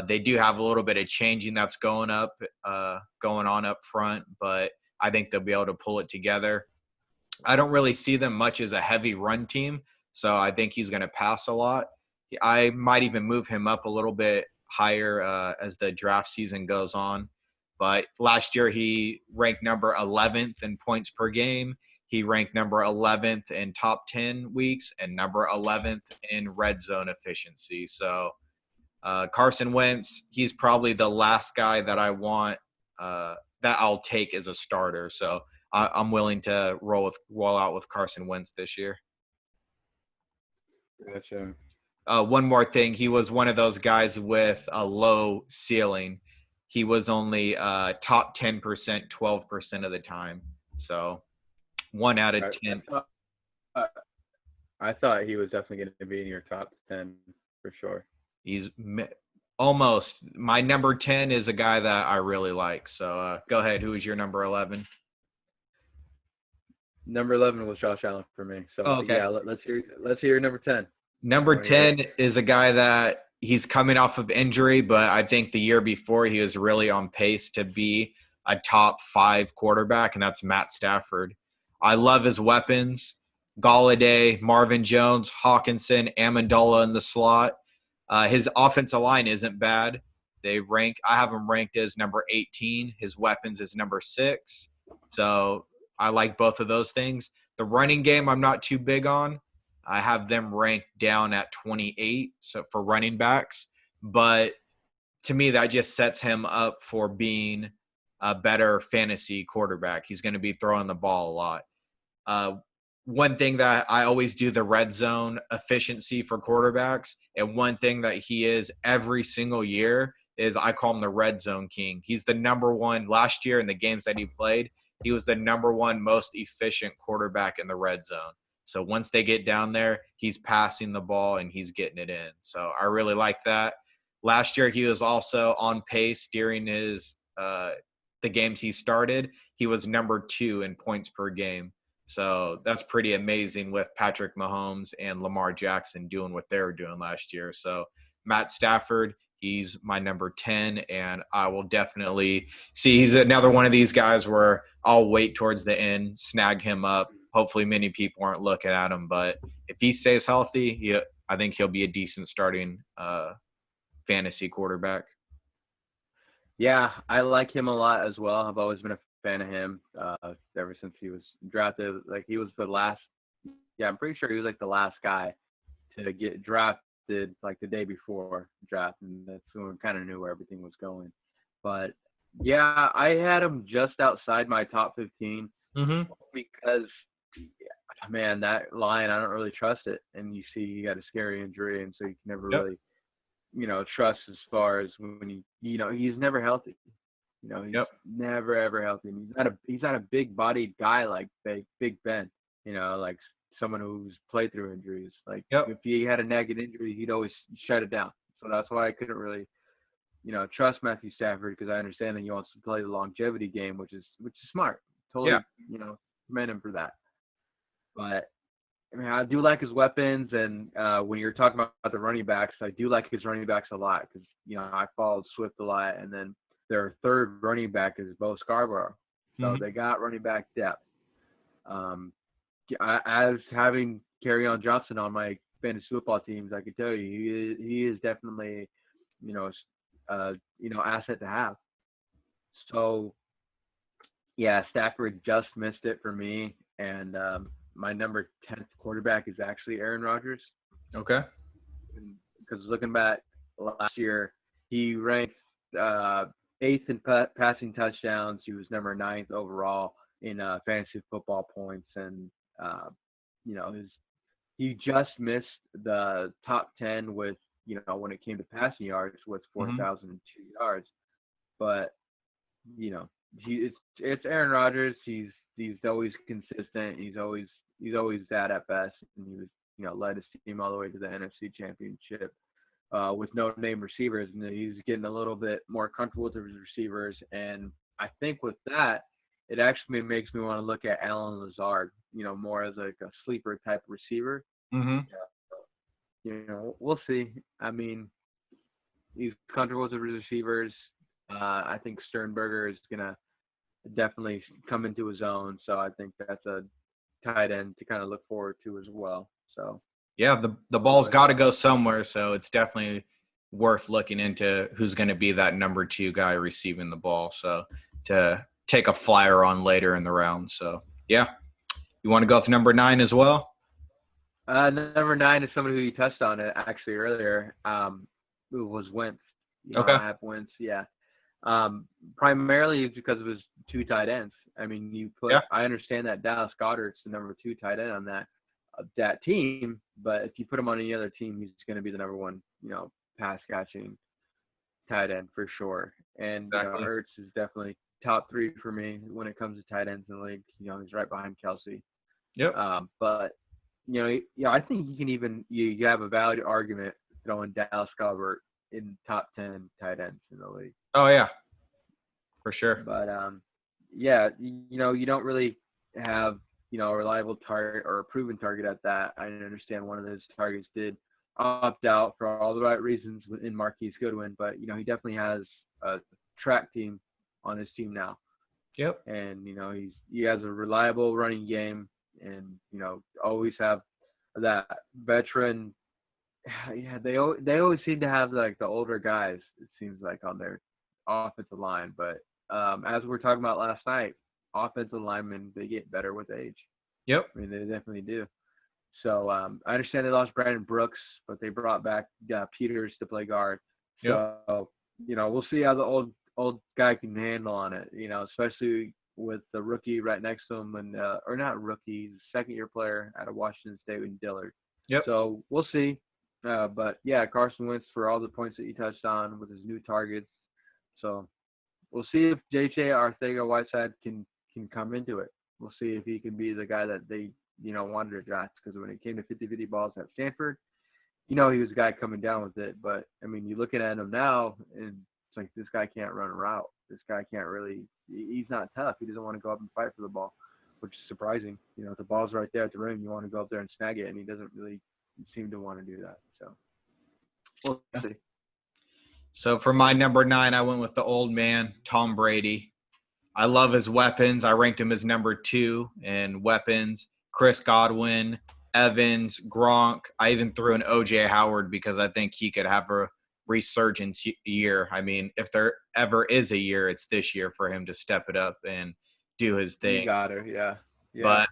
They do have a little bit of changing that's going on up front, but I think they'll be able to pull it together. I don't really see them much as a heavy run team, so I think he's going to pass a lot. I might even move him up a little bit higher as the draft season goes on. But last year he ranked number 11th in points per game. He ranked number 11th in top 10 weeks and number 11th in red zone efficiency. So Carson Wentz, he's probably the last guy that I want that I'll take as a starter. So I'm willing to roll out with Carson Wentz this year. Gotcha. One more thing, he was one of those guys with a low ceiling. He was only top 10%, 12% of the time. So 1 out of 10. I thought he was definitely going to be in your top 10 for sure. He's almost. My number 10 is a guy that I really like. So go ahead. Who is your number 11? Number 11 was Josh Allen for me. So Okay. Yeah, let's hear your number 10. Number 10 is a guy that he's coming off of injury, but I think the year before he was really on pace to be a top 5 quarterback, and that's Matt Stafford. I love his weapons. Galladay, Marvin Jones, Hawkinson, Amendola in the slot. His offensive line isn't bad. I have him ranked as number 18. His weapons is number 6. So I like both of those things. The running game I'm not too big on. I have them ranked down at 28 so for running backs. But to me, that just sets him up for being a better fantasy quarterback. He's going to be throwing the ball a lot. One thing that I always do the red zone efficiency for quarterbacks, and one thing that he is every single year is I call him the red zone king. He's the number one last year in the games that he played. He was the number one most efficient quarterback in the red zone. So once they get down there, he's passing the ball and he's getting it in. So I really like that. Last year, he was also on pace during the games he started. He was number 2 in points per game. So that's pretty amazing with Patrick Mahomes and Lamar Jackson doing what they were doing last year. So Matt Stafford, he's my number 10, and I will definitely see he's another one of these guys where I'll wait towards the end, snag him up. Hopefully many people aren't looking at him, but if he stays healthy, I think he'll be a decent starting fantasy quarterback. Yeah, I like him a lot as well. I've always been a fan of him ever since he was drafted. Like he was the last. Yeah, I'm pretty sure he was like the last guy to get drafted like the day before draft, and that's when we kind of knew where everything was going. But yeah, I had him just outside my top 15 because, man, that line, I don't really trust it. And you see, he got a scary injury, and so you can never really, trust as far as when he's never healthy. He's never ever healthy. And he's not a big bodied guy like Big Ben. Like someone who's played through injuries. Like if he had a nagging injury, he'd always shut it down. So that's why I couldn't really, trust Matthew Stafford, because I understand that he wants to play the longevity game, which is smart. Totally, commend him for that. But I mean, I do like his weapons, and when you're talking about the running backs, I do like his running backs a lot because I followed Swift a lot, and then their third running back is Bo Scarborough, so they got running back depth. As having Kerryon Johnson on my fantasy football teams, I can tell you he is definitely asset to have. So yeah, Stafford just missed it for me, and my number 10th quarterback is actually Aaron Rodgers. Okay. Because looking back last year, he ranked 8th in passing touchdowns. He was number 9th overall in fantasy football points, and he just missed the top 10 with, when it came to passing yards with Hmm. 4,002 yards. But, you know, it's Aaron Rodgers. He's always consistent. He's always that at best. And he was, led his team all the way to the NFC Championship with no name receivers. And he's getting a little bit more comfortable with his receivers. And I think with that, it actually makes me want to look at Allen Lazard, more as like a sleeper type receiver. Hmm. We'll see. I mean, he's comfortable with the receivers. I think Sternberger is gonna definitely come into his own, so I think that's a tight end to kind of look forward to as well. So Yeah, the we'll ball's look got to at. go somewhere, so it's definitely worth looking into who's going to be that number 2 guy receiving the ball. So to take a flyer on later in the round. So yeah, you want to go with number 9 as well? Number 9 is somebody who you touched on it actually earlier. Who was Wentz? Okay. I have Wentz. Yeah. Primarily because of his 2 tight ends. I mean, Yeah. I understand that Dallas Goedert's the number 2 tight end on that team, but if you put him on any other team, he's going to be the number 1, pass catching tight end for sure. And Exactly. Ertz is definitely top 3 for me when it comes to tight ends in the league. He's right behind Kelsey. Yep. But I think you can even you have a valid argument throwing Dallas Goedert in top 10 tight ends in the league. Oh yeah, for sure. But yeah, you don't really have a reliable target or a proven target at that. I understand one of those targets did opt out for all the right reasons in Marquise Goodwin, but he definitely has a track team on his team now, Yep. and he has a reliable running game, and always have that veteran. Yeah, they always seem to have like the older guys. It seems like on their offensive line, but as we were talking about last night, offensive linemen they get better with age. Yep. I mean, they definitely do. So I understand they lost Brandon Brooks, but they brought back Peters to play guard. Yep. So we'll see how the old guy can handle on it. Especially with the rookie right next to him, and or not rookie, second year player out of Washington State with Dillard. Yep. So we'll see. But yeah, Carson Wentz for all the points that you touched on with his new targets. So we'll see if JJ Arcega-Whiteside can come into it. We'll see if he can be the guy that they wanted to draft, because when it came to 50-50 balls at Stanford, he was a guy coming down with it. But I mean, you're looking at him now, and it's like this guy can't run a route. This guy can't really. He's not tough. He doesn't want to go up and fight for the ball, which is surprising. The ball's right there at the rim. You want to go up there and snag it, and he doesn't really seem to want to do that. So we'll Yeah. see. So for my number 9, I went with the old man, Tom Brady. I love his weapons. I ranked him as number 2 in weapons. Chris Godwin, Evans, Gronk. I even threw in OJ Howard because I think he could have a resurgence year. I mean, if there ever is a year, it's this year for him to step it up and do his You thing. got her. Yeah. Yeah.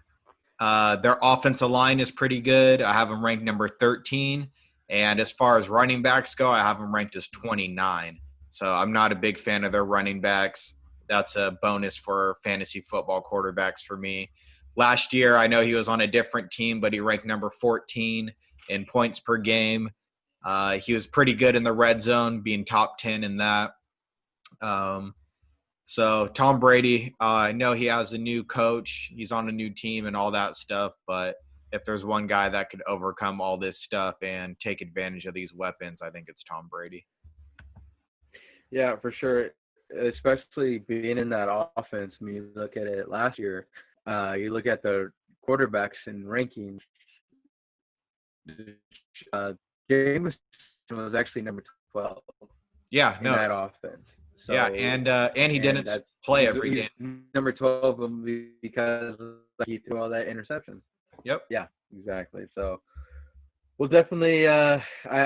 But their offensive line is pretty good. I have them ranked number 13. And as far as running backs go, I have them ranked as 29. So I'm not a big fan of their running backs. That's a bonus for fantasy football quarterbacks for me. Last year, I know he was on a different team, but he ranked number 14 in points per game. He was pretty good in the red zone, being top 10 in that. Um, so Tom Brady, I know he has a new coach. He's on a new team and all that stuff. But if there's one guy that could overcome all this stuff and take advantage of these weapons, I think it's Tom Brady. Yeah, for sure. Especially being in that offense. When you look at it last year, you look at the quarterbacks and rankings. Uh, Jameis was actually number 12 Yeah, in no, that offense. yeah, So, and he and didn't that's play every he's game. number 12 because he threw all that interceptions. Yep. Yeah, exactly. So we'll definitely. I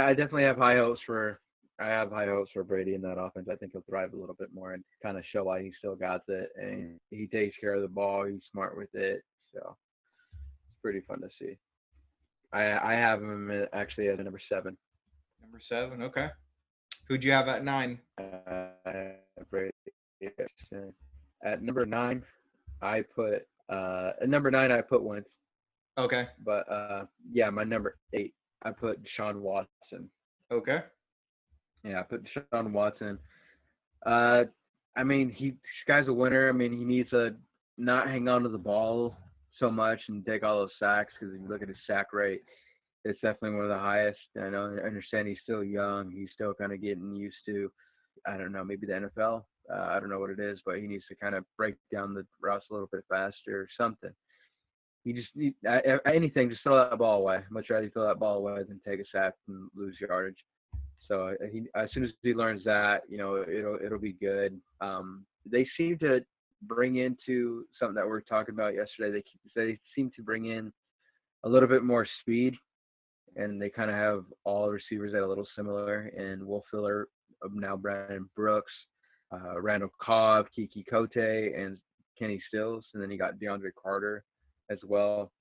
definitely have high hopes for. I have high hopes for Brady in that offense. I think he'll thrive a little bit more and kind of show why he still got it, and he takes care of the ball. He's smart with it, so it's pretty fun to see. I have him actually at number 7. Number 7. Okay. Who'd you have at 9? Brady. At number 9, I put Wentz. Okay. But yeah, my number 8, I put Deshaun Watson. Okay. Yeah, I put Deshaun Watson. Uh, I mean, this guy's a winner. I mean, he needs to not hang on to the ball so much and take all those sacks because if you look at his sack rate, it's definitely one of the highest. I understand he's still young. He's still kind of getting used to, I don't know, maybe the NFL. I don't know what it is, but he needs to kind of break down the routes a little bit faster or something. He just anything, just throw that ball away. Much rather throw that ball away than take a sack and lose yardage. So as soon as he learns that, it'll be good. They seem to bring into something that we were talking about yesterday. They seem to bring in a little bit more speed, and they kind of have all receivers that are a little similar. And Will Fuller, now Brandon Brooks, Randall Cobb, Kiki Kote, and Kenny Stills, and then you got DeAndre Carter as well.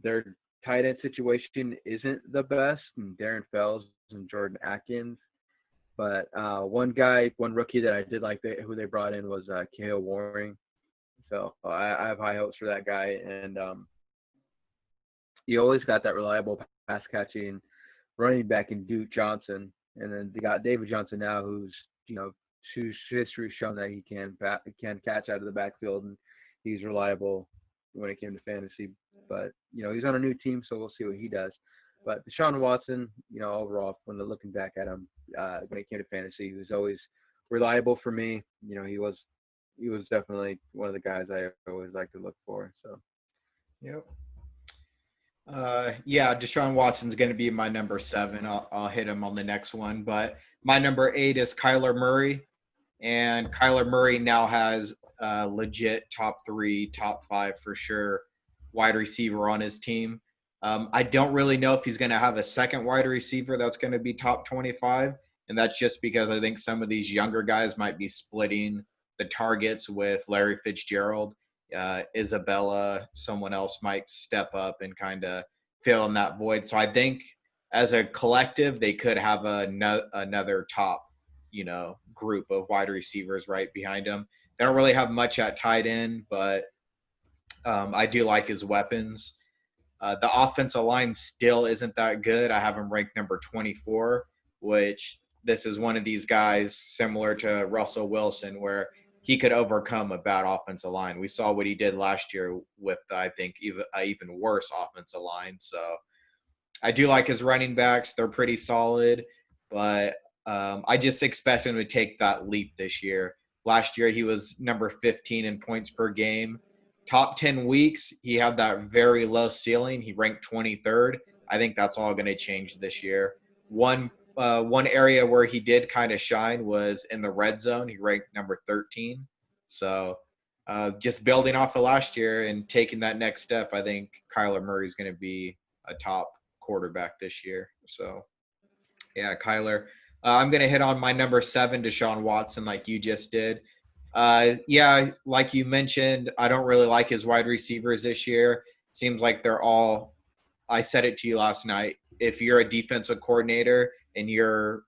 Their tight end situation isn't the best, and Darren Fells and Jordan Atkins. But one rookie that I did like who they brought in was Kale Waring. So I have high hopes for that guy, and you always got that reliable pass catching running back in Duke Johnson, and then they got David Johnson now, whose history shown that he can catch out of the backfield, and he's reliable when it came to fantasy. But he's on a new team, so we'll see what he does. But Deshaun Watson, overall, when looking back at him, when it came to fantasy, he was always reliable for me. He was definitely one of the guys I always like to look for. So Yep. Yeah, Deshaun Watson's going to be my number 7. I'll hit him on the next one, but my number 8 is Kyler Murray, and Kyler Murray now has legit top 3, top 5 for sure wide receiver on his team. I don't really know if he's going to have a second wide receiver that's going to be top 25, and that's just because I think some of these younger guys might be splitting the targets with Larry Fitzgerald. Isabella, someone else might step up and kind of fill in that void. So I think as a collective, they could have another top, group of wide receivers right behind him. They don't really have much at tight end, but I do like his weapons. The offensive line still isn't that good. I have him ranked number 24, which this is one of these guys similar to Russell Wilson, where he could overcome a bad offensive line. We saw what he did last year with, I think, even worse offensive line. So I do like his running backs. They're pretty solid, but I just expect him to take that leap this year. Last year, he was number 15 in points per game. Top 10 weeks, he had that very low ceiling. He ranked 23rd. I think that's all going to change this year. One area where he did kind of shine was in the red zone. He ranked number 13. So just building off of last year and taking that next step, I think Kyler Murray is going to be a top quarterback this year. So, yeah, Kyler. I'm going to hit on my number 7, Deshaun Watson, like you just did. Yeah, like you mentioned, I don't really like his wide receivers this year. Seems like they're all, I said it to you last night. If you're a defensive coordinator and you're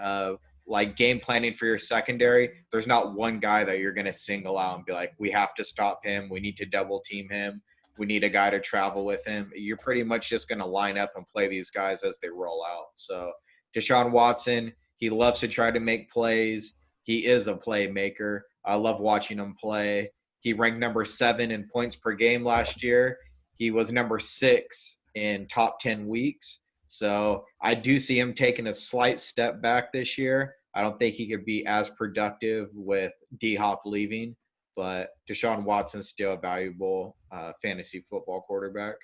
uh, like game planning for your secondary, there's not one guy that you're going to single out and be like, we have to stop him. We need to double team him. We need a guy to travel with him. You're pretty much just going to line up and play these guys as they roll out. So Deshaun Watson, he loves to try to make plays. He is a playmaker. I love watching him play. He ranked number 7 in points per game last year. He was number 6 in top 10 weeks. So I do see him taking a slight step back this year. I don't think he could be as productive with D-Hop leaving, but Deshaun Watson's still a valuable fantasy football quarterback.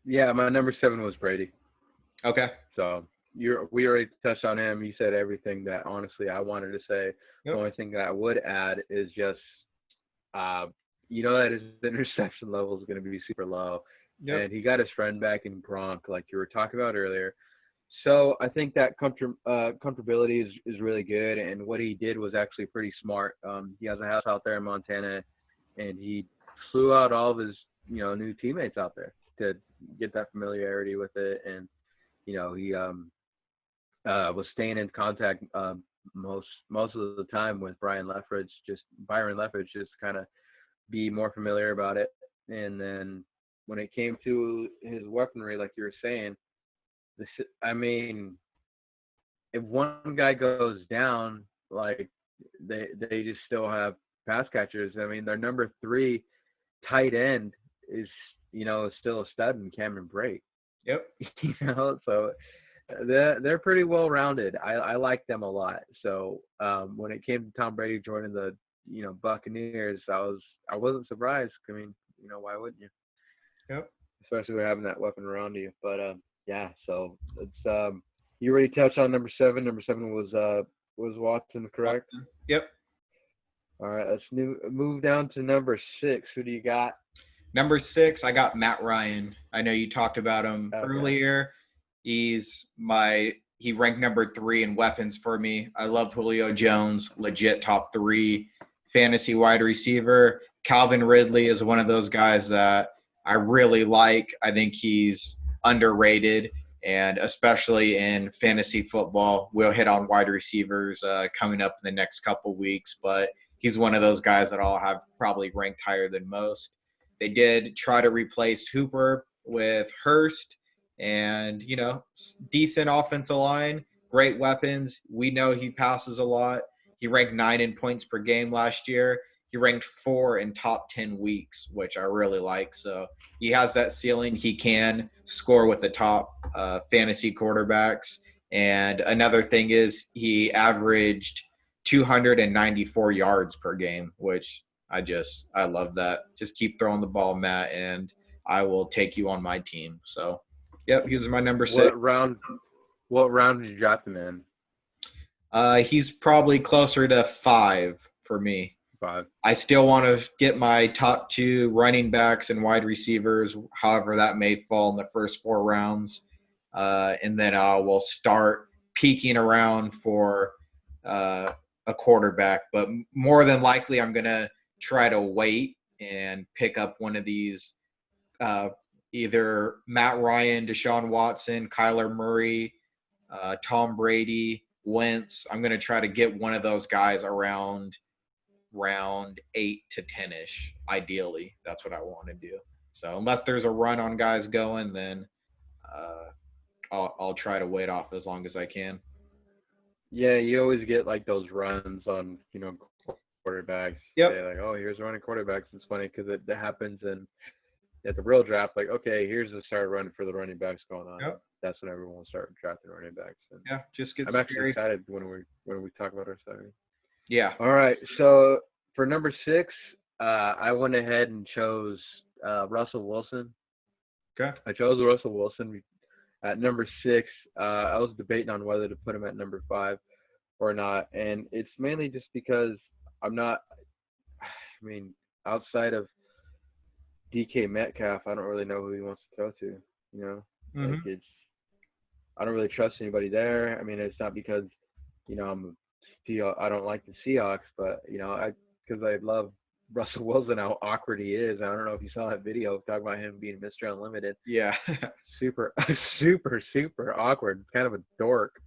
yeah, my number 7 was Brady. Okay. So we already touched on him. You said everything that honestly I wanted to say. The Yep. only thing that I would add is just uh, that his interception level is going to be super low, Yep. and he got his friend back in Gronk, like you were talking about earlier. So I think that comfortability is really good, and what he did was actually pretty smart. He has a house out there in Montana, and he flew out all of his new teammates out there to get that familiarity with it, and he was staying in contact most of the time with Byron Leftwich, just kind of be more familiar about it. And then when it came to his weaponry, like you were saying, this, I mean, if one guy goes down, like they just still have pass catchers. I mean, their number three tight end is is still a stud in Cameron Brate. Yep. So they're pretty well rounded. I like them a lot. So when it came to Tom Brady joining the Buccaneers, I wasn't surprised. I mean, why wouldn't you? Yep. Especially with having that weapon around you. But yeah, so it's you already touched on number seven. Number seven was Watson, correct? Yep. All right, let's move down to number six. Who do you got? Number 6, I got Matt Ryan. I know you talked about him earlier. He ranked number 3 in weapons for me. I love Julio Jones, legit top 3 fantasy wide receiver. Calvin Ridley is one of those guys that I really like. I think he's underrated, and especially in fantasy football. We'll hit on wide receivers coming up in the next couple weeks, but he's one of those guys that I'll have probably ranked higher than most. They did try to replace Hooper with Hurst and, decent offensive line, great weapons. We know he passes a lot. He ranked 9 in points per game last year. He ranked 4 in top 10 weeks, which I really like. So he has that ceiling. He can score with the top fantasy quarterbacks. And another thing is he averaged 294 yards per game, which I love that. Just keep throwing the ball, Matt, and I will take you on my team. So, yep, he was my number 6. What round did you draft him in? He's probably closer to 5 for me. 5. I still want to get my top 2 running backs and wide receivers, however that may fall in the first 4 rounds. And then I will start peeking around for a quarterback. But more than likely, I'm going to try to wait and pick up one of these, either Matt Ryan, Deshaun Watson, Kyler Murray, Tom Brady, Wentz. I'm going to try to get one of those guys around round 8 to 10-ish. Ideally, that's what I want to do. So unless there's a run on guys going, then I'll try to wait off as long as I can. Yeah, you always get like those runs on quarterbacks. Yep. Say like, oh, here's running quarterbacks. It's funny because it happens in at the real draft. Like, okay, here's the start run for the running backs going on. Yep. That's when everyone will start drafting running backs. And yeah, just get. I'm actually excited when we talk about our starting. Yeah. All right, so for number 6, I went ahead and chose Russell Wilson. Okay. I chose Russell Wilson at number 6. I was debating on whether to put him at number 5 or not, and it's mainly just because I'm not. I mean, outside of DK Metcalf, I don't really know who he wants to throw to. Mm-hmm. Like I don't really trust anybody there. I mean, it's not because I don't like the Seahawks, but because I love Russell Wilson, how awkward he is. I don't know if you saw that video talking about him being Mr. Unlimited. Yeah. super, super awkward. Kind of a dork.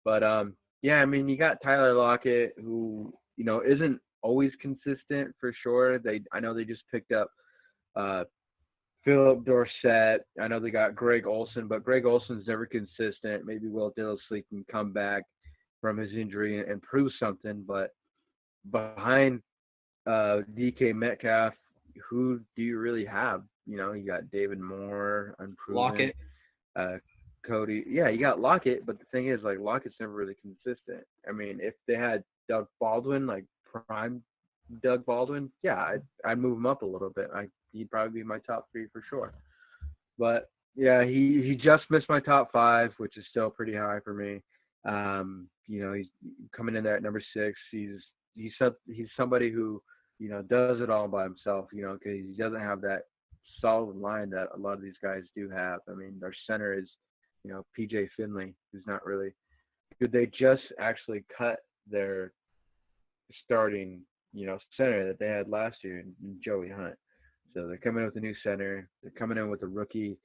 But yeah, I mean, you got Tyler Lockett, who isn't always consistent for sure. I know they just picked up Philip Dorsett. I know they got Greg Olsen, but Greg Olsen's never consistent. Maybe Will Disley can come back from his injury and prove something. But behind DK Metcalf, who do you really have? You got David Moore, unproven. Lockett. Cody. Yeah, you got Lockett, but the thing is, like, Lockett's never really consistent. I mean, if they had Doug Baldwin, like prime Doug Baldwin, yeah, I'd move him up a little bit. He'd probably be my top 3 for sure. But yeah, he just missed my top 5, which is still pretty high for me. He's coming in there at number 6. He's somebody who does it all by himself. Because he doesn't have that solid line that a lot of these guys do have. I mean, their center is PJ Finley, who's not really good. They just actually cut their starting center that they had last year in Joey Hunt. So they're coming in with a new center. They're coming in with a rookie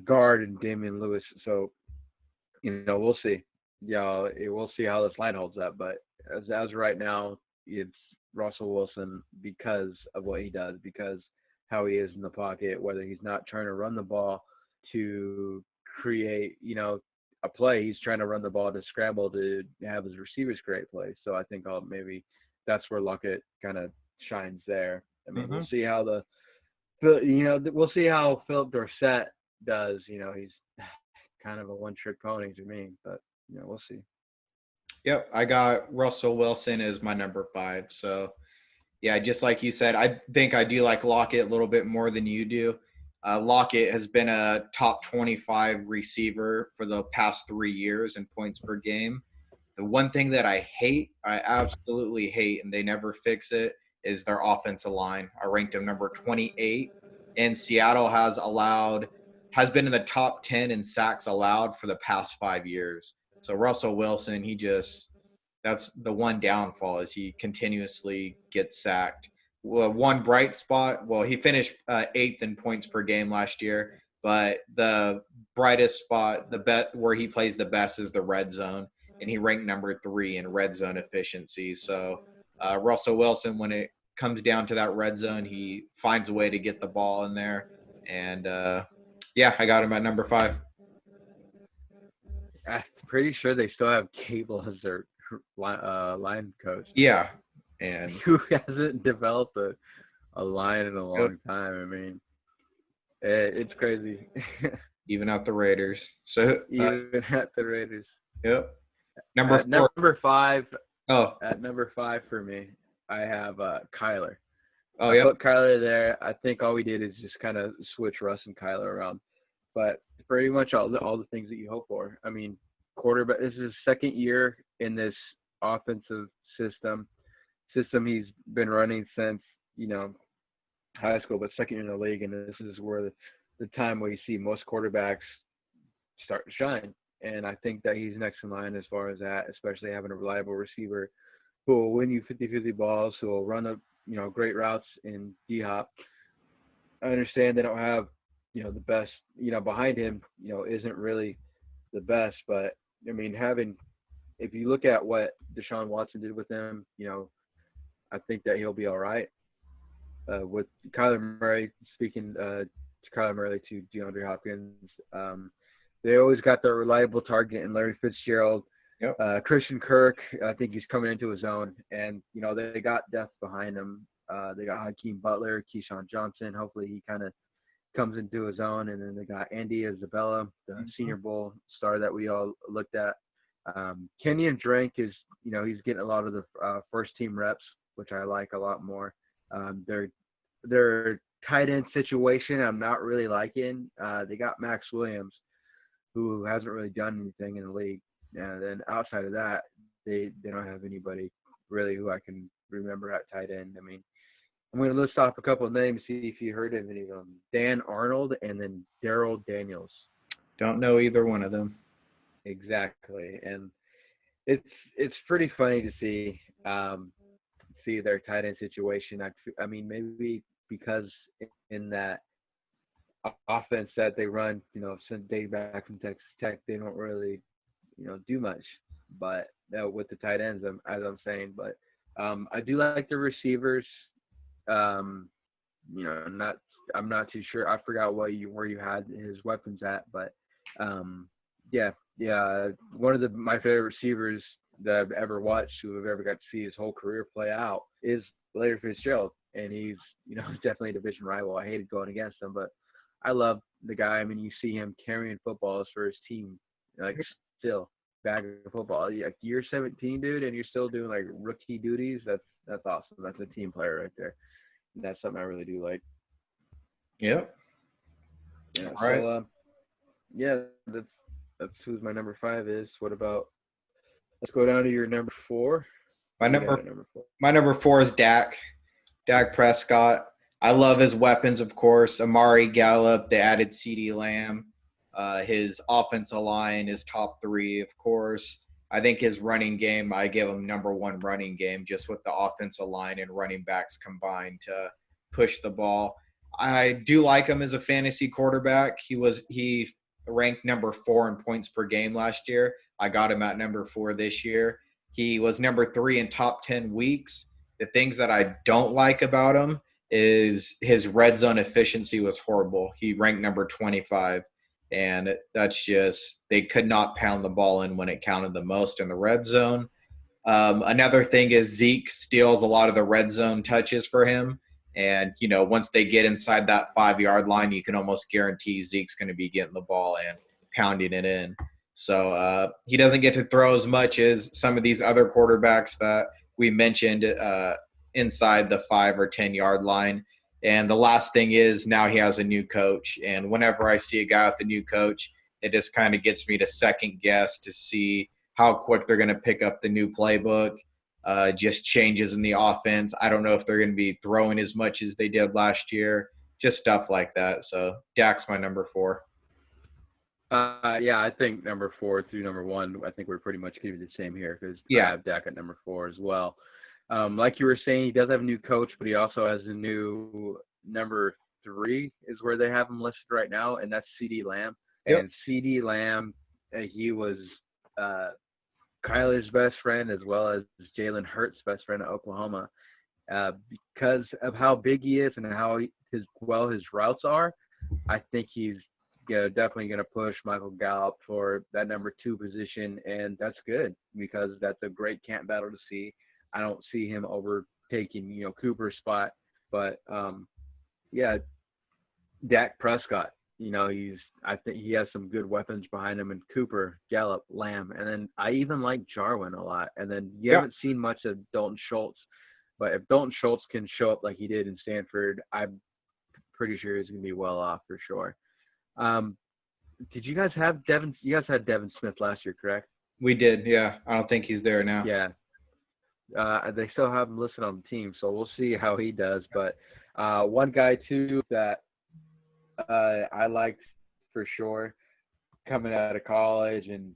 guard and Damian Lewis. So we'll see. Yeah, we'll see how this line holds up. But as of right now, it's Russell Wilson because of what he does. Because how he is in the pocket, whether he's not trying to run the ball to create, a play. He's trying to run the ball to scramble to have his receivers create plays. So I think maybe that's where Luckett kind of shines there. I mean, we'll Hmm. see how we'll see how Philip Dorsett does. He's kind of a one-trick pony to me, but we'll see. Yep, I got Russell Wilson as my number 5. So yeah, just like you said, I think I do like Lockett a little bit more than you do. Lockett has been a top 25 receiver for the past 3 years in points per game. The one thing that I absolutely hate, and they never fix it, is their offensive line. I ranked them number 28, and Seattle has been in the top 10 in sacks allowed for the past 5 years. So Russell Wilson, that's the one downfall is he continuously gets sacked. Well, one bright spot, well, he finished eighth in points per game last year, but the brightest spot, the bet where he plays the best is the red zone, and he ranked number 3 in red zone efficiency. So Russell Wilson, when it comes down to that red zone, he finds a way to get the ball in there, and yeah, I got him at number 5. I'm pretty sure they still have Cable as their line coach, Yeah, and who hasn't developed a line in a long time. I mean, it's crazy. even out the Raiders. So Even at the Raiders. yep. Number At 4. number five, Oh, at number 5 for me, I have Kyler. oh, I yep. put Kyler there. I think all we did is just kind of switch Russ and Kyler around, but pretty much all the things that you hope for. I mean, quarterback. This is his second year in this offensive system he's been running since high school, but second year in the league, and this is where the time where you see most quarterbacks start to shine. And I think that he's next in line as far as that, especially having a reliable receiver who will win you 50-50 balls, who will run up, great routes in D Hop. I understand they don't have, the best, behind him, isn't really the best, but I mean, if you look at what Deshaun Watson did with them, I think that he'll be all right. With Kyler Murray, speaking to Kyler Murray to DeAndre Hopkins, they always got their reliable target in Larry Fitzgerald. Yep. Christian Kirk, I think he's coming into his own, and they got depth behind him. They got Hakeem Butler, Keyshawn Johnson. Hopefully, he kind of comes into his own, and then they got Andy Isabella, the Senior Bowl star that we all looked at. Kenyon Drake is, he's getting a lot of the first team reps, which I like a lot more. Their tight end situation, I'm not really liking. They got Max Williams, who hasn't really done anything in the league. And then outside of that, they don't have anybody really who I can remember at tight end. I mean, I'm going to list off a couple of names, see if you heard of any of them. Dan Arnold and then Daryl Daniels. Don't know either one of them. Exactly. And it's pretty funny to see their tight end situation. I mean, maybe because in that offense that they run, since day back from Texas Tech, they don't really, do much. But with the tight ends, as I'm saying, but I do like the receivers. Not I'm not too sure. I forgot where you had his weapons at, but yeah, one of my favorite receivers that I've ever watched, who I've ever got to see his whole career play out, is Larry Fitzgerald, and he's definitely a division rival. I hated going against him, but I love the guy. I mean, you see him carrying footballs for his team, like still bag of football. Like you're 17, dude, and you're still doing like rookie duties. That's awesome. That's a team player right there. And that's something I really do like. Yep. Yeah. All right. So yeah, that's who's my number 5 is. What about? Let's go down to your number 4. My What do you got number at number 4? my number 4 is Dak. Dak Prescott. I love his weapons, of course. Amari Gallup, the added CD Lamb. His offensive line is top 3, of course. I think his running game, I give him number 1 running game, just with the offensive line and running backs combined to push the ball. I do like him as a fantasy quarterback. He ranked number 4 in points per game last year. I got him at number 4 this year. He was number 3 in top 10 weeks. The things that I don't like about him is his red zone efficiency was horrible. He ranked number 25, and that's just they could not pound the ball in when it counted the most in the red zone. Another thing is Zeke steals a lot of the red zone touches for him. And, once they get inside that 5 yard line, you can almost guarantee Zeke's going to be getting the ball and pounding it in. So he doesn't get to throw as much as some of these other quarterbacks that we mentioned inside the 5 or 10 yard line. And the last thing is now he has a new coach. And whenever I see a guy with a new coach, it just kind of gets me to second guess to see how quick they're going to pick up the new playbook, just changes in the offense. I don't know if they're going to be throwing as much as they did last year, just stuff like that. So Dak's my number 4. Yeah, I think number 4 through number 1, I think we're pretty much going to be the same here because Yeah. I have Dak at number 4 as well. Like you were saying, he does have a new coach, but he also has a new number 3 is where they have him listed right now, and that's CeeDee Lamb. Yep. And CeeDee Lamb, he was Kyler's best friend as well as Jalen Hurts' best friend at Oklahoma. Because of how big he is and how his routes are, I think he's definitely going to push Michael Gallup for that number 2 position, and that's good because that's a great camp battle to see. I don't see him overtaking Cooper's spot, but yeah, Dak Prescott. I think he has some good weapons behind him, and Cooper, Gallup, Lamb, and then I even like Jarwin a lot. And then you haven't seen much of Dalton Schultz, but if Dalton Schultz can show up like he did in Stanford, I'm pretty sure he's going to be well off for sure. Did you guys have Devin? You guys had Devin Smith last year, correct? We did, yeah. I don't think he's there now. Yeah. They still have him listed on the team, so we'll see how he does. But one guy, too, that I liked for sure coming out of college and,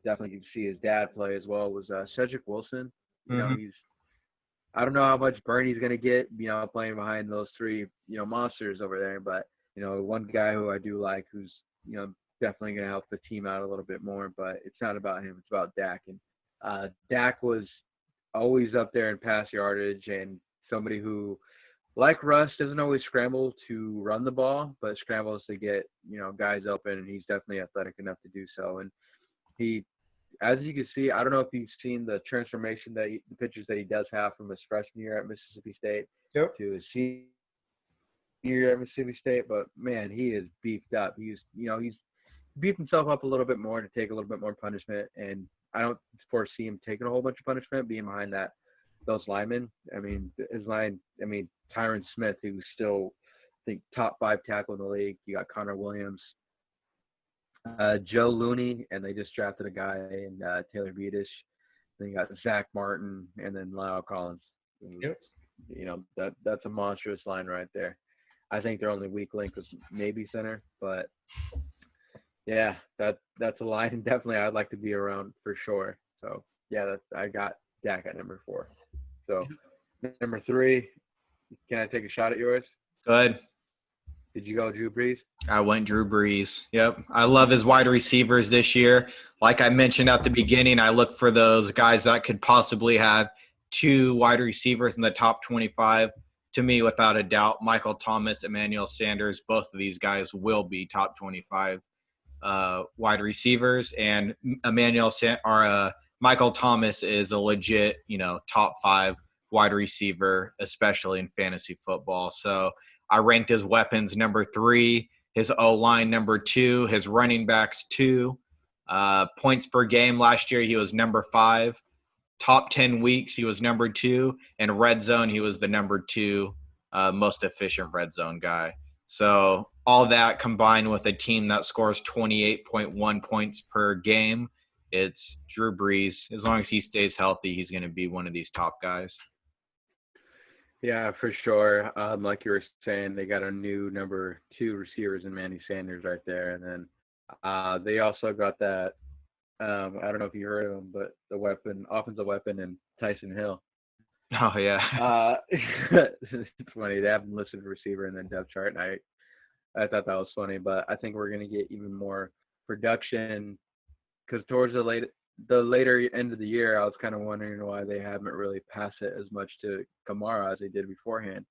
definitely could see his dad play as well was Cedric Wilson. I don't know how much burn he's going to get, playing behind those 3, monsters over there. But, one guy who I do like who's, definitely going to help the team out a little bit more. But it's not about him. It's about Dak. And Dak was always up there in pass yardage and somebody who, like Russ, doesn't always scramble to run the ball, but scrambles to get, guys open, and he's definitely athletic enough to do so. And he, as you can see, I don't know if you've seen the transformation the pictures that he does have from his freshman year at Mississippi State to his senior year at Mississippi State, but man, he is beefed up. He's beefed himself up a little bit more to take a little bit more punishment, and I don't foresee him taking a whole bunch of punishment being behind those linemen. I mean, Tyron Smith, who's still, I think, top 5 tackle in the league. You got Connor Williams, Joe Looney, and they just drafted a guy in Taylor Beedish. Then you got Zach Martin, and then Lyle Collins. Yep. That's a monstrous line right there. I think their only weak link was maybe center, but yeah, that's a line and definitely I'd like to be around for sure. So yeah, I got Dak at number 4. So number 3, can I take a shot at yours? Go ahead. Did you go Drew Brees? I went Drew Brees. Yep. I love his wide receivers this year. Like I mentioned at the beginning, I look for those guys that could possibly have 2 wide receivers in the top 25. To me, without a doubt, Michael Thomas, Emmanuel Sanders, both of these guys will be top 25 wide receivers. And Michael Thomas is a legit, top 5 wide receiver, especially in fantasy football. So I ranked his weapons number 3, his O-line number 2, his running backs 2. Points per game last year, he was number 5. Top 10 weeks, he was number 2. And red zone, he was the number 2 most efficient red zone guy. So all that combined with a team that scores 28.1 points per game, it's Drew Brees. As long as he stays healthy, he's going to be one of these top guys. Yeah, for sure. Like you were saying, they got a new number 2 receivers in Manny Sanders right there. And then they also got that, I don't know if you heard of him, but the offensive weapon in Tyson Hill. Oh, yeah. It's funny. They have him listed receiver in the depth chart, and I thought that was funny. But I think we're going to get even more production because towards the later end of the year, I was kind of wondering why they haven't really passed it as much to Kamara as they did beforehand.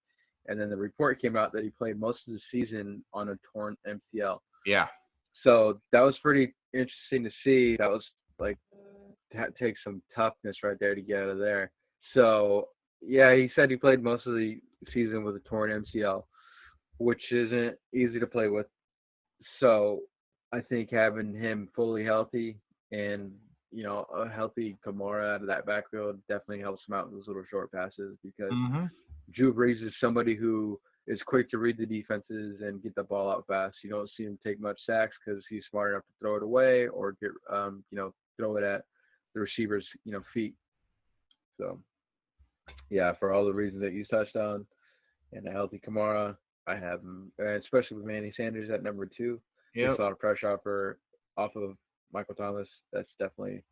and then the report came out that he played most of the season on a torn MCL. Yeah. So that was pretty interesting to see. That was like take some toughness right there to get out of there. So yeah, he said he played most of the season with a torn MCL, which isn't easy to play with. So I think having him fully healthy and a healthy Kamara out of that backfield definitely helps him out with those little short passes because Mm-hmm. Drew Brees is somebody who is quick to read the defenses and get the ball out fast. You don't see him take much sacks because he's smart enough to throw it away or get throw it at the receiver's feet. So yeah, for all the reasons that you touched on and a healthy Kamara, I have him, especially with Manny Sanders at number 2. Takes Yep. a lot of pressure off of Michael Thomas. That's definitely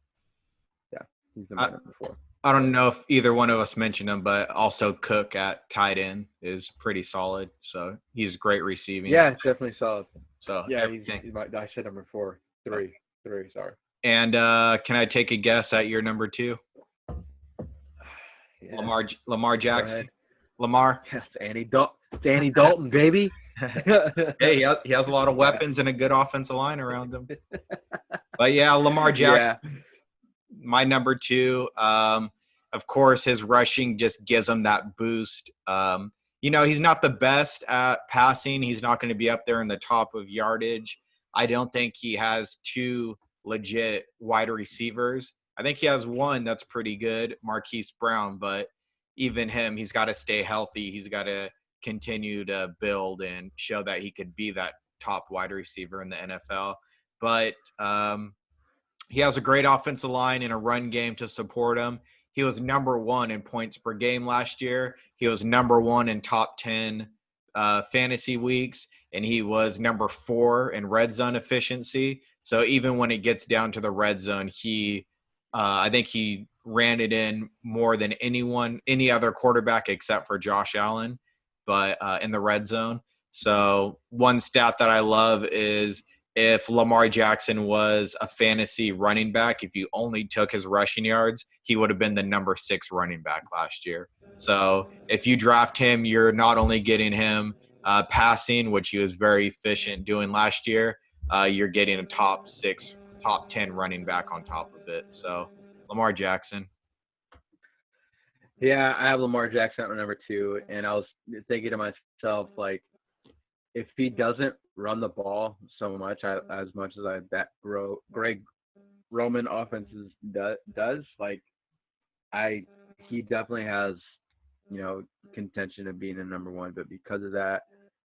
yeah, he's the my I, number 4. I don't know if either one of us mentioned him, but also Cook at tight end is pretty solid. So he's great receiving. Yeah, definitely solid. So Yeah, everything. I said number 4, 3, sorry. And can I take a guess at your number 2? Yeah, Lamar go Jackson. ahead. Lamar. Yes, Danny Dalton, baby. Hey, he has a lot of Yeah. weapons and a good offensive line around him. But yeah, Lamar Jackson, Yeah. my number 2. Of course, his rushing just gives him that boost. He's not the best at passing. He's not going to be up there in the top of yardage. I don't think he has 2 legit wide receivers. I think he has one that's pretty good, Marquise Brown, but even him, he's got to stay healthy. He's got to continue to build and show that he could be that top wide receiver in the NFL. But he has a great offensive line and a run game to support him. He was number 1 in points per game last year. He was number 1 in top 10 fantasy weeks, and he was number 4 in red zone efficiency. So even when it gets down to the red zone, I think he ran it in more than any other quarterback except for Josh Allen, but in the red zone. So one stat that I love is if Lamar Jackson was a fantasy running back, if you only took his rushing yards, he would have been the number 6 running back last year. So if you draft him, you're not only getting him passing, which he was very efficient doing last year, you're getting a top 6, top 10 running back on top of it. So Lamar Jackson. Yeah, I have Lamar Jackson at number 2, and I was thinking to myself, like, if he doesn't run the ball so much, as much as I bet Greg Roman offenses does, like, he definitely has, contention of being a number 1, but because of that,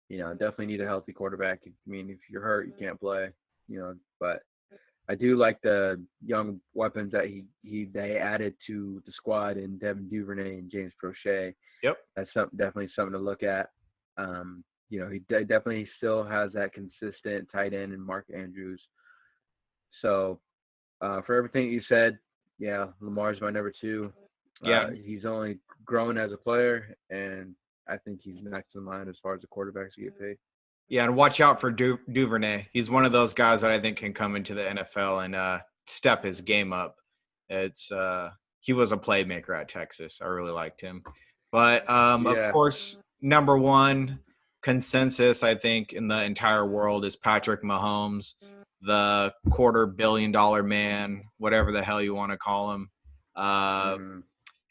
definitely need a healthy quarterback. I mean, if you're hurt, you can't play, but I do like the young weapons that they added to the squad in Devin Duvernay and James Prochet. Yep. That's definitely something to look at. He definitely still has that consistent tight end in Mark Andrews. So for everything you said, yeah, Lamar's my number 2. Yeah. He's only grown as a player, and I think he's next in line as far as the quarterbacks get paid. Yeah, and watch out for Duvernay. He's one of those guys that I think can come into the NFL and step his game up. He was a playmaker at Texas. I really liked him. But of Yeah. course, number 1 consensus I think in the entire world is Patrick Mahomes, the $250 million man, whatever the hell you want to call him.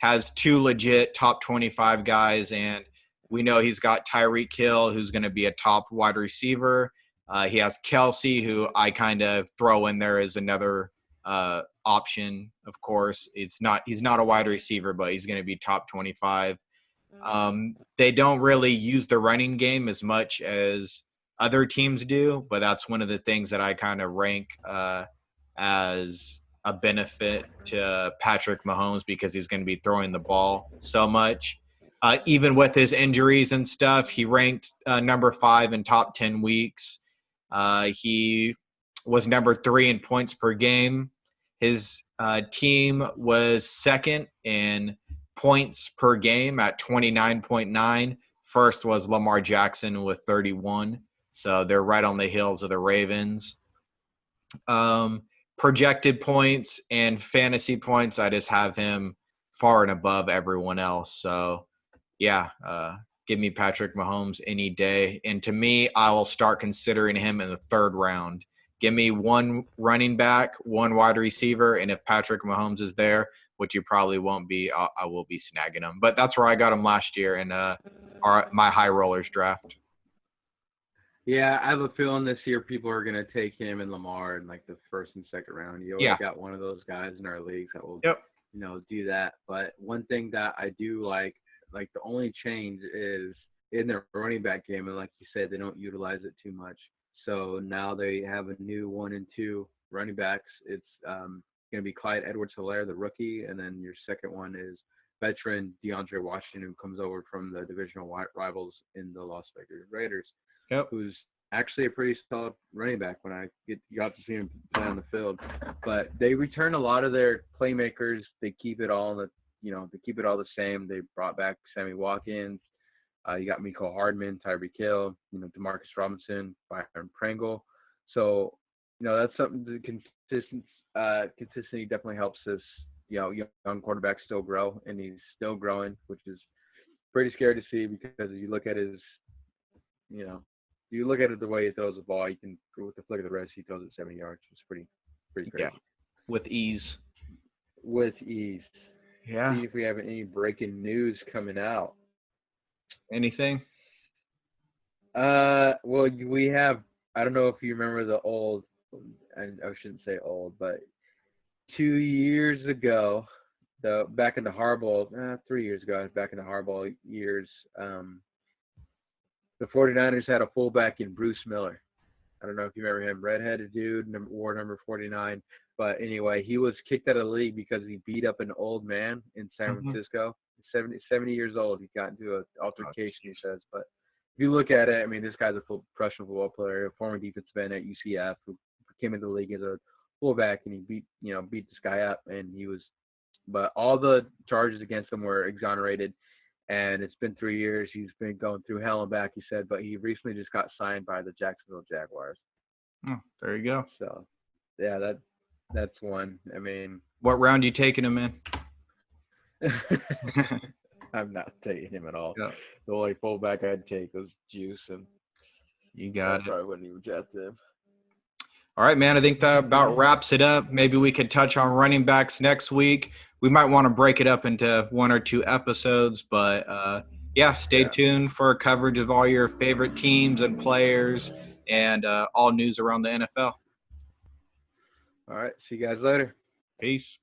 Has 2 legit top 25 guys, and we know he's got Tyreek Hill, who's going to be a top wide receiver. He has Kelsey, who I kind of throw in there as another option. Of course, he's not a wide receiver, but he's going to be top 25. They don't really use the running game as much as other teams do, but that's one of the things that I kind of rank as a benefit to Patrick Mahomes because he's going to be throwing the ball so much. Even with his injuries and stuff, he ranked number 5 in top 10 weeks. He was number 3 in points per game. His team was second in points per game at 29.9. First was Lamar Jackson with 31. So they're right on the heels of the Ravens. Projected points and fantasy points, I just have him far and above everyone else. So, yeah, give me Patrick Mahomes any day. And to me, I will start considering him in the third round. Give me one running back, one wide receiver, and if Patrick Mahomes is there, which you probably won't be, I will be snagging him. But that's where I got him last year in my high rollers draft. Yeah, I have a feeling this year people are gonna take him and Lamar in like the first and second round. You always Yeah. got one of those guys in our leagues that will, Yep. do that. But one thing that I do like the only change is in their running back game, and like you said, they don't utilize it too much. So now they have a new 1 and 2 running backs. It's gonna be Clyde Edwards-Helaire, the rookie, and then your second one is veteran DeAndre Washington, who comes over from the divisional rivals in the Las Vegas Raiders, Yep. who's actually a pretty solid running back when I got to see him play on the field. But they return a lot of their playmakers. They keep it all they keep it all the same. They brought back Sammy Watkins. You got Mecole Hardman, Tyreek Hill, Demarcus Robinson, Byron Pringle. So, that's something the consistency definitely helps us, young quarterback still grow, and he's still growing, which is pretty scary to see because you look at the way he throws the ball, you can, with the flick of the wrist, he throws it 70 yards. It's pretty crazy. Yeah. With ease. With ease. Yeah. See if we have any breaking news coming out. Anything? Well, we have. I don't know if you remember the old. And I shouldn't say old, but 2 years ago, back in the Harbaugh, 3 years ago, back in the Harbaugh years, the 49ers had a fullback in Bruce Miller. I don't know if you remember him, redheaded dude, wore number 49. But anyway, he was kicked out of the league because he beat up an old man in San Francisco. 70 years old. He got into an altercation, he says. But if you look at it, I mean, this guy's a professional football player, a former defensive end at UCF who came into the league as a fullback, and he beat this guy up. But all the charges against him were exonerated. And it's been 3 years. He's been going through hell and back, he said, but he recently just got signed by the Jacksonville Jaguars. Oh, there you go. So, yeah, that's one. I mean, what round you taking him in? I'm not taking him at all. Yeah. The only fullback I'd take was Juice, and you got it. I wouldn't even draft him. All right, man. I think that about wraps it up. Maybe we could touch on running backs next week. We might want to break it up into 1 or 2 episodes, but stay tuned for coverage of all your favorite teams and players and all news around the NFL. All right. See you guys later. Peace.